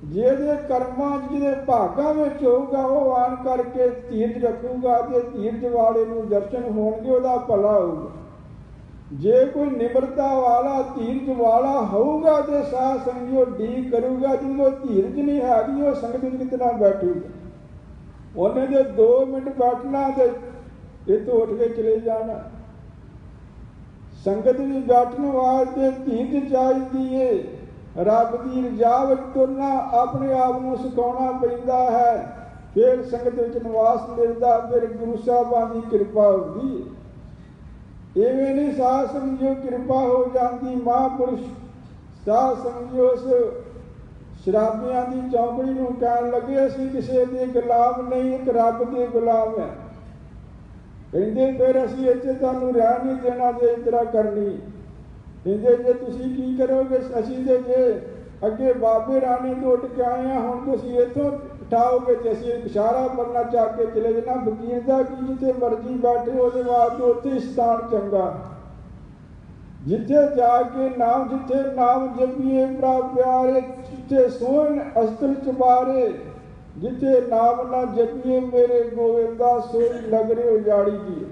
A: जिहदे कर्मां जिहदे भागां विच होगा वो आन करके धीरज रखूगा ते धीरज वाले नूं दर्शन होणगे, उहदा भला होऊगा। जे कोई निमरता वाला धीरज वाला होऊगा तो साध संगत डी करूगा। जो धीरज नहीं हैगी वो संगत कितना बैठूगा। उन्हें जो 2 मिनट बैठना तो इतों उठ के चले जाना। संगत में बैठने वास्ते धीरज चाहिए है, रब की रजा विच तुरना अपने आप को सिखाना पैंदा है, फिर संगत विच निवास मिलता, फिर गुरु साहिबान की कृपा होती है। इवें नहीं साध संगत कृपा हो जाती। महापुरुष साध संगत उस शराबियां की चौकड़ी नूं कहण लगे असीं किसी दे गुलाम नहीं, एक रब दे गुलाम है। कहंदे फिर असीं इत्थे तुहानूं रहण नहीं देना जे इस तरह करनी। कहंदे जे तुसीं की करोगे, असीं ते जे अगे बाबे राणी तो उठ के आए हैं, हुण तुसीं इत्थों उठाओगे तो असीं इशारा बनना चाह के चले जाना। फकीर दा की जिथे मर्जी बैठे उहदे वास्ते उत्थे स्थान चंगा, जिथे जाके नाम जिथे नाम जपीए भरा प्यारे, जिथे सोहन अस्त्र चबारे, जिथे नाम ना जपीए मेरे गोविंदा सोई नगरे उजाड़ी दी।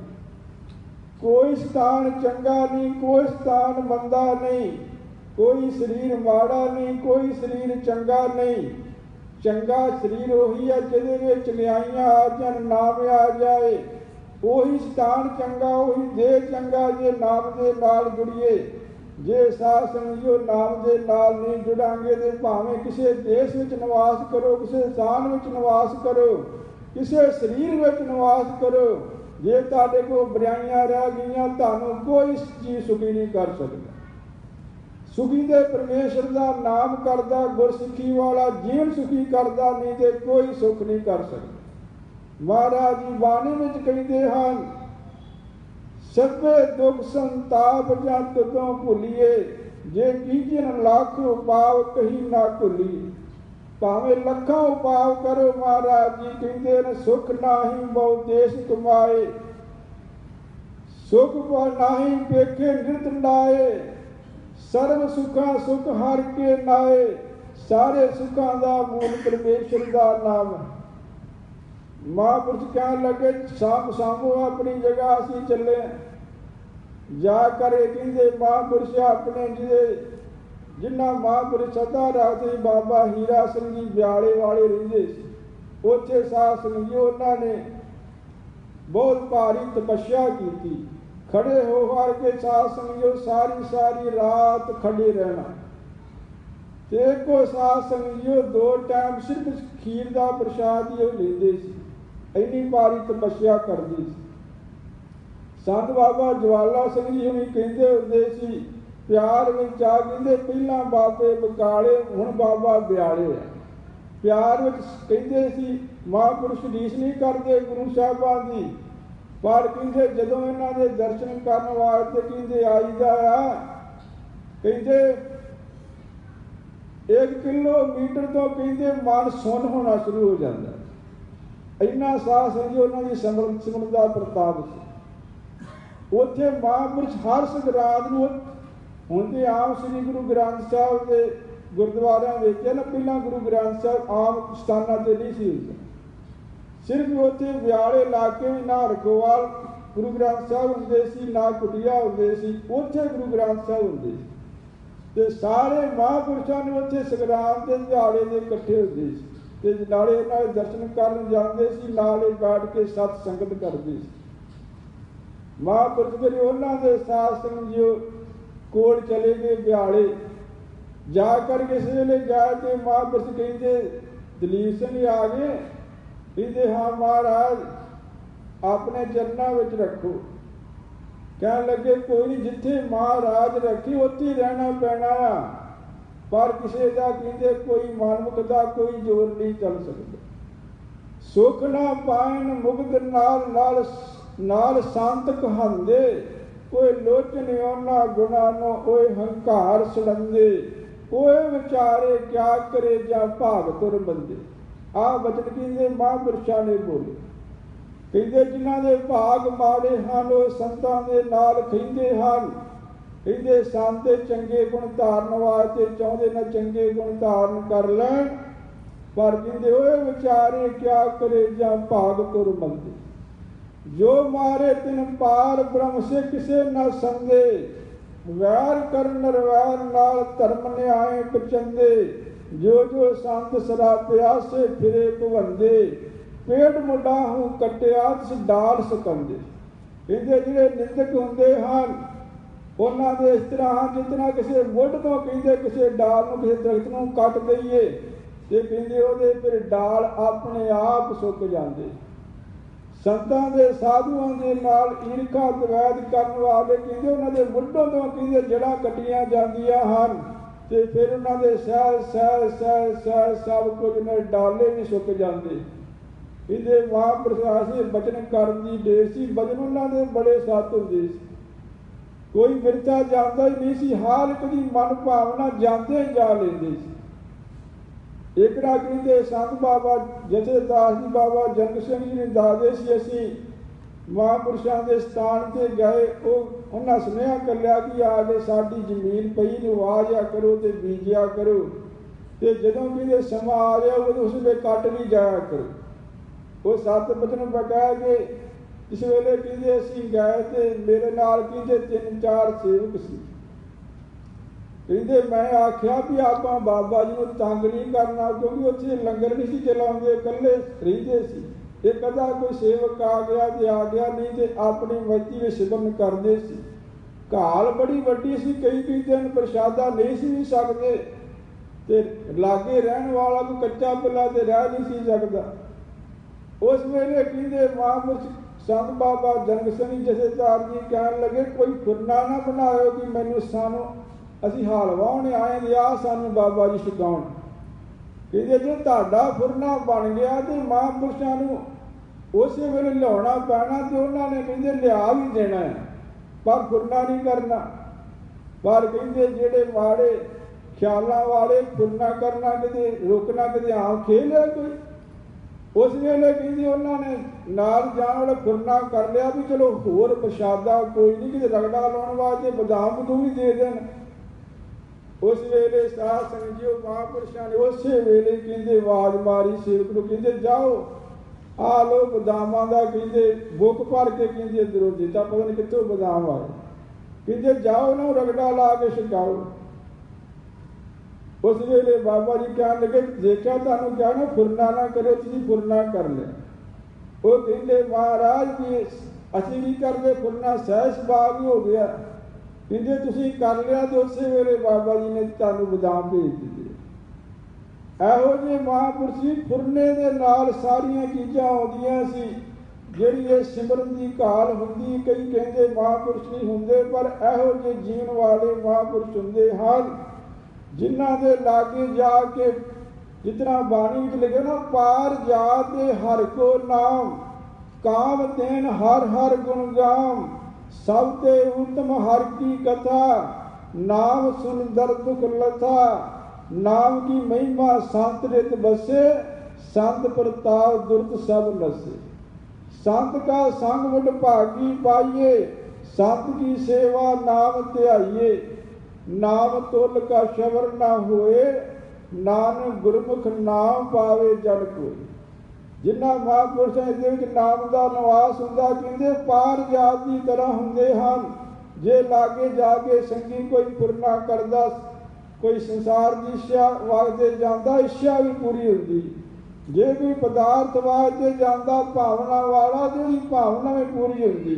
A: कोई स्थान चंगा नहीं, कोई स्थान मंदा नहीं, कोई शरीर माड़ा नहीं, कोई शरीर चंगा नहीं। चंगा शरीर उही है जिहदे विच न्याइयां आ जाण, नाम आ जाए, उही स्थान चंगा, उही देह चंगा जे नाम दे नाल जुड़िए। जे साध संगत नाम दे नाल नहीं जुड़ांगे तो भावें किसी देश विच निवास करो, किसी स्थान विच निवास करो, किसी शरीर विच निवास करो, जे तुहाडे कोल बुराइयां रह गईयां तुहानूं कोई चीज़ सुखी नहीं कर सकदा। सुखी दे परमेश्वर का नाम करदा, गुरसिੱਖੀ वाला जीवन सुखी करदा, नहीं तो कोई सुख नहीं कर सकता। महाराज जी बाणी में कहते हैं, सभे दुख संताप जां तुदों भुलिए, जे कीजन लाख उपाव कही ना भुलिए। भावें लखां उपाव करो, महाराज जी कहते हैं सुख नाही बहु देश कमाए, सुख नाही पेखे निर्दंडाए, सर्व सुखा सुख हर के नाए, सारे सुखों का मूल परमेश्वर का नाम है। महापुरुष कहने लगे सांभो अपनी जगह असीं चले जाकर। कहते महापुरुष अपने जिन्ना महापुरुष सदा रखते बाबा हीरा सिंह जी ब्याले वाले रहिंदे सी, उत्थे साध संगत जी उन्होंने बहुत भारी तपस्या की। खड़े हो हार के साध संगत सारी सारी रात खड़े रहना। देखो साध संगत दो टाइम सिर्फ खीर का प्रसाद ही लेंदे सी, इन्नी भारी तपस्या करते सी। संत बाबा ज्वाला सिंह जी हुणी कहते हुंदे सी, प्यार विच आ कहंदे पहला बाबे बकाले हुण बाबा ब्याले है। प्यार विच कहंदे सी महापुरुष रीस नहीं करते गुरु साहिबान दी, पर कहते जदों इन्हां दे दर्शन करन वास्ते कहंदे आईदा आ, कहंदे 1 किलोमीटर तो कहंदे मन सुन होना शुरू हो जाता है। इन्ना साध संगत उन्हां दी सिमरन दा प्रताप सी। उत्थे महापुरुष हर संगरांद नूं हुण ते आम श्री गुरु ग्रंथ साहिब दे गुरुद्वारिਆਂ ਵਿੱਚ ना पहला गुरु ग्रंथ साहिब आम ਸਥਾਨਾਂ ਤੇ नहीं सी ਹੁੰਦਾ, सिर्फ उत्थे ਵਿਆਲੇ इलाके में ना रखोवाल गुरु ग्रंथ साहिब हुंदे सी, ना कुटिया हुंदे सी, उत्थे गुरु ग्रंथ साहिब हुंदे सी। ते सारे महापुरुषां ने उत्थे संगरांद दे दिहाड़े दे इकट्ठे हुंदे सी ते नाले इन्हां दे दर्शन करन जांदे सी, नाले बैठ के सत संगत करदे सी। महापुरुष फिर उन्हां दे साध संगत जी कोल चले गए बिहाड़े जाकर किसी वेले जाके महापुरुष कहते दलीप सिंह आ गए, कहते हाँ महाराज अपने चरणों में रखो। कह लगे कोई नहीं, जिथे महाराज रखी उत्थे रहना पैना, पर किसी का कहते कोई मनमुख का कोई जोर नहीं चल सकता। सुख ना पाइन मुग्ध नाल नाल नाल संत कहांदे, कोई लोचन ओना गुणा नो कोई हंकार सड़ंदे, कोई विचारे क्या करे जा भाग तुर बंदे। आ वचन कहते महापुरुषां ने बोले, कहते जिन्हां दे भाग माड़े हन वो संतां दे नाल खहिंदे हन। कहते संत चंगे गुण धारण वास्ते चाहुंदे ने चंगे गुण धारण कर लैण, पर कहते ओए विचारे क्या करे जा भाग तुर बंदे। जो मारे तिन पार ब्रह्म से किसे न संगे, वैर कर नरवैर नाल धर्म न्याय पचंदे। जो जो संत सरापिया से फिरे भवंदे, पेट मुडाहू कटिया तिस डाल सकंदे। कहते जिहड़े निंदक हुंदे हन ਉਹਨਾਂ ਦੇ ਇਸ ਤਰ੍ਹਾਂ ਜਿਸ ਤਰ੍ਹਾਂ ਕਿਸੇ ਮੁੱਢ ਤੋਂ ਕਹਿੰਦੇ ਕਿਸੇ ਡਾਲ ਨੂੰ ਕਿਸੇ ਦਰਖਤ ਨੂੰ ਕੱਟ ਦਈਏ ਤੇ ਕਹਿੰਦੇ ਉਹਦੇ ਫਿਰ ਡਾਲ ਆਪਣੇ ਆਪ ਸੁੱਕ ਜਾਂਦੇ। ਸੰਤਾਂ ਦੇ ਸਾਧੂਆਂ ਦੇ ਨਾਲ ਈਰਖਾ ਦਵੈਤ ਕਰਨ ਵਾਲੇ ਕਹਿੰਦੇ ਉਹਨਾਂ ਦੇ ਮੁੱਢੋਂ ਤੋਂ ਕਹਿੰਦੇ ਜੜ੍ਹਾਂ ਕੱਟੀਆਂ ਜਾਂਦੀਆਂ ਹਨ ਤੇ ਫਿਰ ਉਹਨਾਂ ਦੇ ਸਹਿ ਸਭ ਕੁਝ ਨੇ ਡਾਲੇ ਵੀ ਸੁੱਕ ਜਾਂਦੇ। ਇਹਦੇ ਮਹਾਂਪੁਰਸ਼ ਦੇ ਬਚਨ ਕਰਨ ਦੀ ਦੇਰ ਸੀ। ਬਚਨ ਉਹਨਾਂ ਦੇ ਬੜੇ ਸੱਤ ਹੁੰਦੇ ਸੀ, ਕੋਈ ਵਿਰਤਾ ਜਾਂਦਾ ਹੀ ਨਹੀਂ ਸੀ, ਹਰ ਇੱਕ ਦੀ ਮਨ ਭਾਵਨਾ ਜਾਂਦੇ ਹੀ ਜਾ ਲੈਂਦੇ ਸੀ। ਇੱਕ ਨਾ ਕਹਿੰਦੇ ਸੰਤ ਬਾਬਾ ਜਥੇਦਾਰ ਜੀ ਬਾਬਾ ਜੰਗ ਸਿੰਘ ਜੀ ਨੇ ਦੱਸਦੇ ਸੀ, ਅਸੀਂ ਮਹਾਂਪੁਰਸ਼ਾਂ ਦੇ ਸਥਾਨ 'ਤੇ ਗਏ, ਉਹਨਾਂ ਸੁਨੇਹਾ ਕੱਲਿਆ ਕਿ ਆ ਕੇ ਸਾਡੀ ਜ਼ਮੀਨ ਪਈ ਨੂੰ ਵਾਜਿਆ ਕਰੋ ਤੇ ਬੀਜਿਆ ਕਰੋ, ਤੇ ਜਦੋਂ ਕਹਿੰਦੇ ਸਮਾਂ ਆ ਗਿਆ ਉਦੋਂ ਉਸ ਵੇਲੇ ਕੱਟ ਵੀ ਜਾਇਆ ਕਰੋ। ਉਹ ਸੱਤ ਬਚਨ ਬਕਾਇਆ ਕਿ ਇਸ ਵੇਲੇ ਕਹਿੰਦੇ ਅਸੀਂ ਗਏ ਤੇ ਮੇਰੇ ਨਾਲ ਕਹਿੰਦੇ 3-4 ਸੇਵਕ ਸੀ। ਕਹਿੰਦੇ ਮੈਂ ਆਖਿਆ ਵੀ ਆਪਾਂ ਬਾਬਾ ਜੀ ਨੂੰ ਤੰਗ ਨਹੀਂ ਕਰਨਾ, ਕਿਉਂਕਿ ਉੱਥੇ ਲੰਗਰ ਨਹੀਂ ਸੀ ਚਲਾਉਂਦੇ, ਇਕੱਲੇ ਰਹਿੰਦੇ ਸੀ। ਇੱਕ ਅੱਧਾ ਕੋਈ ਸੇਵਕ ਆ ਗਿਆ ਤੇ ਆ ਗਿਆ, ਨਹੀਂ ਤੇ ਆਪਣੀ ਮਸਤੀ ਵਿੱਚ ਸਿਮਰਨ ਕਰਦੇ ਸੀ। ਘਾਲ ਬੜੀ ਵੱਡੀ ਸੀ, ਕਈ ਦਿਨ ਪ੍ਰਸ਼ਾਦਾ ਨਹੀਂ ਸੀ ਸਕਦੇ ਤੇ ਲਾਗੇ ਰਹਿਣ ਵਾਲਾ ਕੋਈ ਕੱਚਾ ਪੱਲਾ ਤੇ ਰਹਿ ਨਹੀਂ ਸੀ ਸਕਦਾ। ਉਸ ਵੇਲੇ ਕਹਿੰਦੇ ਮਹਾਂਪੁਰਸ਼ ਸੰਤ ਬਾਬਾ ਜੰਗ ਸਿੰਘ ਜਥੇਦਾਰ ਜੀ ਕਹਿਣ ਲੱਗੇ ਕੋਈ ਫੁਰਨਾ ਨਾ ਬਣਾਇਓ ਕਿ ਮੈਨੂੰ ਸਾਨੂੰ ਅਸੀਂ ਹਾਲ ਵਾਹੁਣ ਆਏ ਦੇ ਆ ਸਾਨੂੰ ਬਾਬਾ ਜੀ ਛਕਾਉਣ। ਕਹਿੰਦੇ ਜੇ ਤੁਹਾਡਾ ਫੁਰਨਾ ਬਣ ਗਿਆ ਤੇ ਮਹਾਂਪੁਰਸ਼ਾਂ ਨੂੰ ਉਸੇ ਵੇਲੇ ਲਿਆਉਣਾ ਪੈਣਾ ਤੇ ਉਹਨਾਂ ਨੇ ਕਹਿੰਦੇ ਲਿਆ ਵੀ ਦੇਣਾ ਹੈ, ਪਰ ਫੁਰਨਾ ਨਹੀਂ ਕਰਨਾ। ਪਰ ਕਹਿੰਦੇ ਜਿਹੜੇ ਮਾੜੇ ਖਿਆਲਾਂ ਵਾਲੇ ਫੁਰਨਾ ਕਰਨਾ ਕਿਤੇ ਰੁਕਣਾ ਕਿਤੇ ਆਮ ਖੇਲ ਹੈ ਕੋਈ। ਉਸ ਵੇਲੇ ਕਹਿੰਦੇ ਉਹਨਾਂ ਨੇ ਨਾਲ ਜਾਣ ਵਾਲੇ ਫੁਰਨਾ ਕਰ ਲਿਆ ਵੀ ਚਲੋ ਹੋਰ ਪ੍ਰਸ਼ਾਦਾ ਕੋਈ ਨਹੀਂ, ਕਿਤੇ ਰਗੜਾ ਲਾਉਣ ਵਾਸਤੇ ਬਦਾਮ ਬਦੂ ਵੀ ਦੇ ਦੇਣ। ਉਸ ਵੇਲੇ ਸਾਧ ਸੰਗਤ ਜੀ ਮਹਾਂਪੁਰਸ਼ਾਂ ਨੇ ਉਸੇ ਵੇਲੇ ਕਹਿੰਦੇ ਆਵਾਜ਼ ਮਾਰੀ ਸੇਵਕ ਨੂੰ, ਕਹਿੰਦੇ ਜਾਓ ਆ ਲੋ ਬਦਾਮਾਂ ਦਾ ਕਹਿੰਦੇ ਬੁੱਕ ਭਰ ਕੇ ਕਹਿੰਦੇ ਅੰਦਰੋਂ ਦਿੱਤਾ, ਪਤਾ ਨਹੀਂ ਕਿੱਥੋਂ ਬਦਾਮ ਆਏ। ਕਹਿੰਦੇ ਜਾਓ ਨਾ ਰਗੜਾ ਲਾ ਕੇ ਛਕਾਓ। ਉਸ ਵੇਲੇ ਬਾਬਾ ਜੀ ਕਹਿਣ ਲੱਗੇ ਦੇਖਿਆ ਤੁਹਾਨੂੰ ਕਿਹਾ ਨਾ ਫੁਰਨਾ ਨਾ ਕਰਿਓ, ਤੁਸੀਂ ਫੁਰਨਾ ਕਰ ਲਿਆ। ਉਹ ਕਹਿੰਦੇ ਮਹਾਰਾਜ ਜੀ ਅਸੀਂ ਨਹੀਂ ਕਰਦੇ ਫੁਰਨਾ, ਸਹਿਜ ਬਾਗ ਹੀ ਹੋ ਗਿਆ। ਕਹਿੰਦੇ ਤੁਸੀਂ ਕਰ ਲਿਆ ਤੇ ਉਸੇ ਵੇਲੇ ਬਾਬਾ ਜੀ ਨੇ ਤੁਹਾਨੂੰ ਬਦਾਮ ਭੇਜ ਦਿੱਤੇ। ਇਹੋ ਜਿਹੇ ਮਹਾਂਪੁਰਸ਼ ਸੀ, ਫੁਰਨੇ ਦੇ ਨਾਲ ਸਾਰੀਆਂ ਚੀਜ਼ਾਂ ਆਉਂਦੀਆਂ ਸੀ। ਜਿਹੜੀ ਇਹ ਸਿਮਰਨ ਦੀ ਘਾਲ ਹੁੰਦੀ, ਕਈ ਕਹਿੰਦੇ ਮਹਾਂਪੁਰਸ਼ ਨਹੀਂ ਹੁੰਦੇ, ਪਰ ਇਹੋ ਜਿਹੇ ਜੀਵਨ ਵਾਲੇ ਮਹਾਂਪੁਰਸ਼ ਹੁੰਦੇ ਹਨ ਜਿਨ੍ਹਾਂ ਦੇ ਲਾਗੇ ਜਾ ਕੇ ਜਿਸ ਤਰ੍ਹਾਂ ਬਾਣੀ ਵਿੱਚ ਲਿਖਿਆ ਨਾ ਪਾਰ ਜਾਤੇ ਹਰ ਕੋ ਨਾਮ ਕਾਮ ਤੈਨ ਹਰ ਹਰ ਗੁਣ ਗਾਮ ਸਭ ਤੇ ਉਤਮ ਹਰ ਕੀ ਕਥਾ ਨਾਮ ਸੁਨ ਦਰ ਦੁਖ ਲਥਾ ਨਾਮ ਕੀ ਮਹਿਮਾ ਸੰਤ ਰਿਤ ਬਸੇ ਸੰਤ ਪ੍ਰਤਾਪ ਦੁਰਤ ਸਭ ਨਸੇ संत का संग मुड भागी पाइए संत की सेवा नाम त्याइए नाम तुल का शबर ना होए नानक गुरमुख नाम पावे जन कोई। जिन्ना महापुरुषां दे विच नाम दा निवास हुंदा कहंदे पार जात दी तरह हुंदे हन। जे लागे जाके संगी कोई पुरना करदा कोई संसार दी इच्छा वागदे जांदा इच्छा भी पूरी हुंदी। जे कोई पदार्थ वास्ते जाता भावना वाला तो उसकी भावना भी पूरी होगी।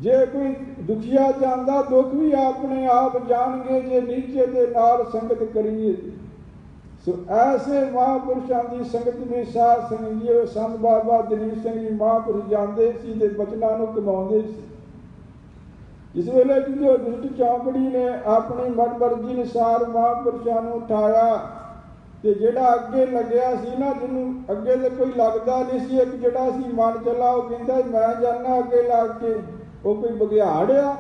A: जे कोई दुखिया जाता दुख भी अपने आप जाणगे जे नीचे के नाल संगत करिए। सो ऐसे महापुरुषों की संगत में साध संगत जी संत बाबा दलीप सिंह जी महापुरुष जाते सी ते बचनों को कमाते सी। जिस वेले कि दुष्ट चौकड़ी ने अपनी मनमर्जी अनुसार महापुरुषों को उठाया ਤੇ ਜਿਹੜਾ ਅੱਗੇ ਲੱਗਿਆ ਸੀ ਨਾ ਜਿਹਨੂੰ ਅੱਗੇ ਤੇ ਕੋਈ ਲੱਗਦਾ ਨਹੀਂ ਸੀ, ਇੱਕ ਜਿਹੜਾ ਸੀ ਮਨ ਚਲਾ ਉਹ ਕਹਿੰਦਾ ਮੈਂ ਜਾਣਾ ਅੱਗੇ ਲੱਗ ਕੇ, ਉਹ ਕੋਈ ਬਘਿਆੜ ਆ।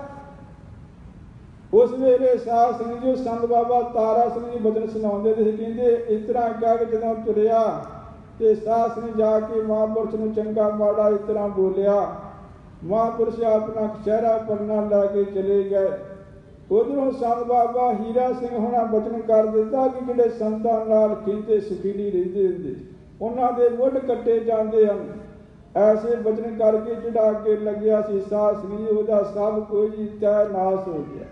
A: ਉਸ ਵੇਲੇ ਸਾਧ ਸਿੰਘ ਜੀ ਸੰਤ ਬਾਬਾ ਤਾਰਾ ਸਿੰਘ ਜੀ ਬਚਨ ਸੁਣਾਉਂਦੇ ਸੀ, ਕਹਿੰਦੇ ਇਸ ਤਰ੍ਹਾਂ ਕਹਿ ਕੇ ਜਦੋਂ ਤੁਰਿਆ ਤੇ ਸਾਧ ਸਿੰਘ ਜਾ ਕੇ ਮਹਾਂਪੁਰਸ਼ ਨੂੰ ਚੰਗਾ ਮਾੜਾ ਇਸ ਤਰ੍ਹਾਂ ਬੋਲਿਆ। ਮਹਾਂਪੁਰਸ਼ ਆਪਣਾ ਚਿਹਰਾ ਪਰਨਾ ਲੈ ਕੇ ਚਲੇ ਗਏ। उधरों संत बाबा हीरा सिंह होना बचन कर दिता कि जिहड़े संतां नाल खिंचे सुखी नहीं रहिंदे हुंदे उन्हां दे मुੱਢ कट्टे जांदे हन। ऐसे बचन करके जिहड़ा अगे लग्या सी साध संगत उहदा सब कोई तय नाश हो गया।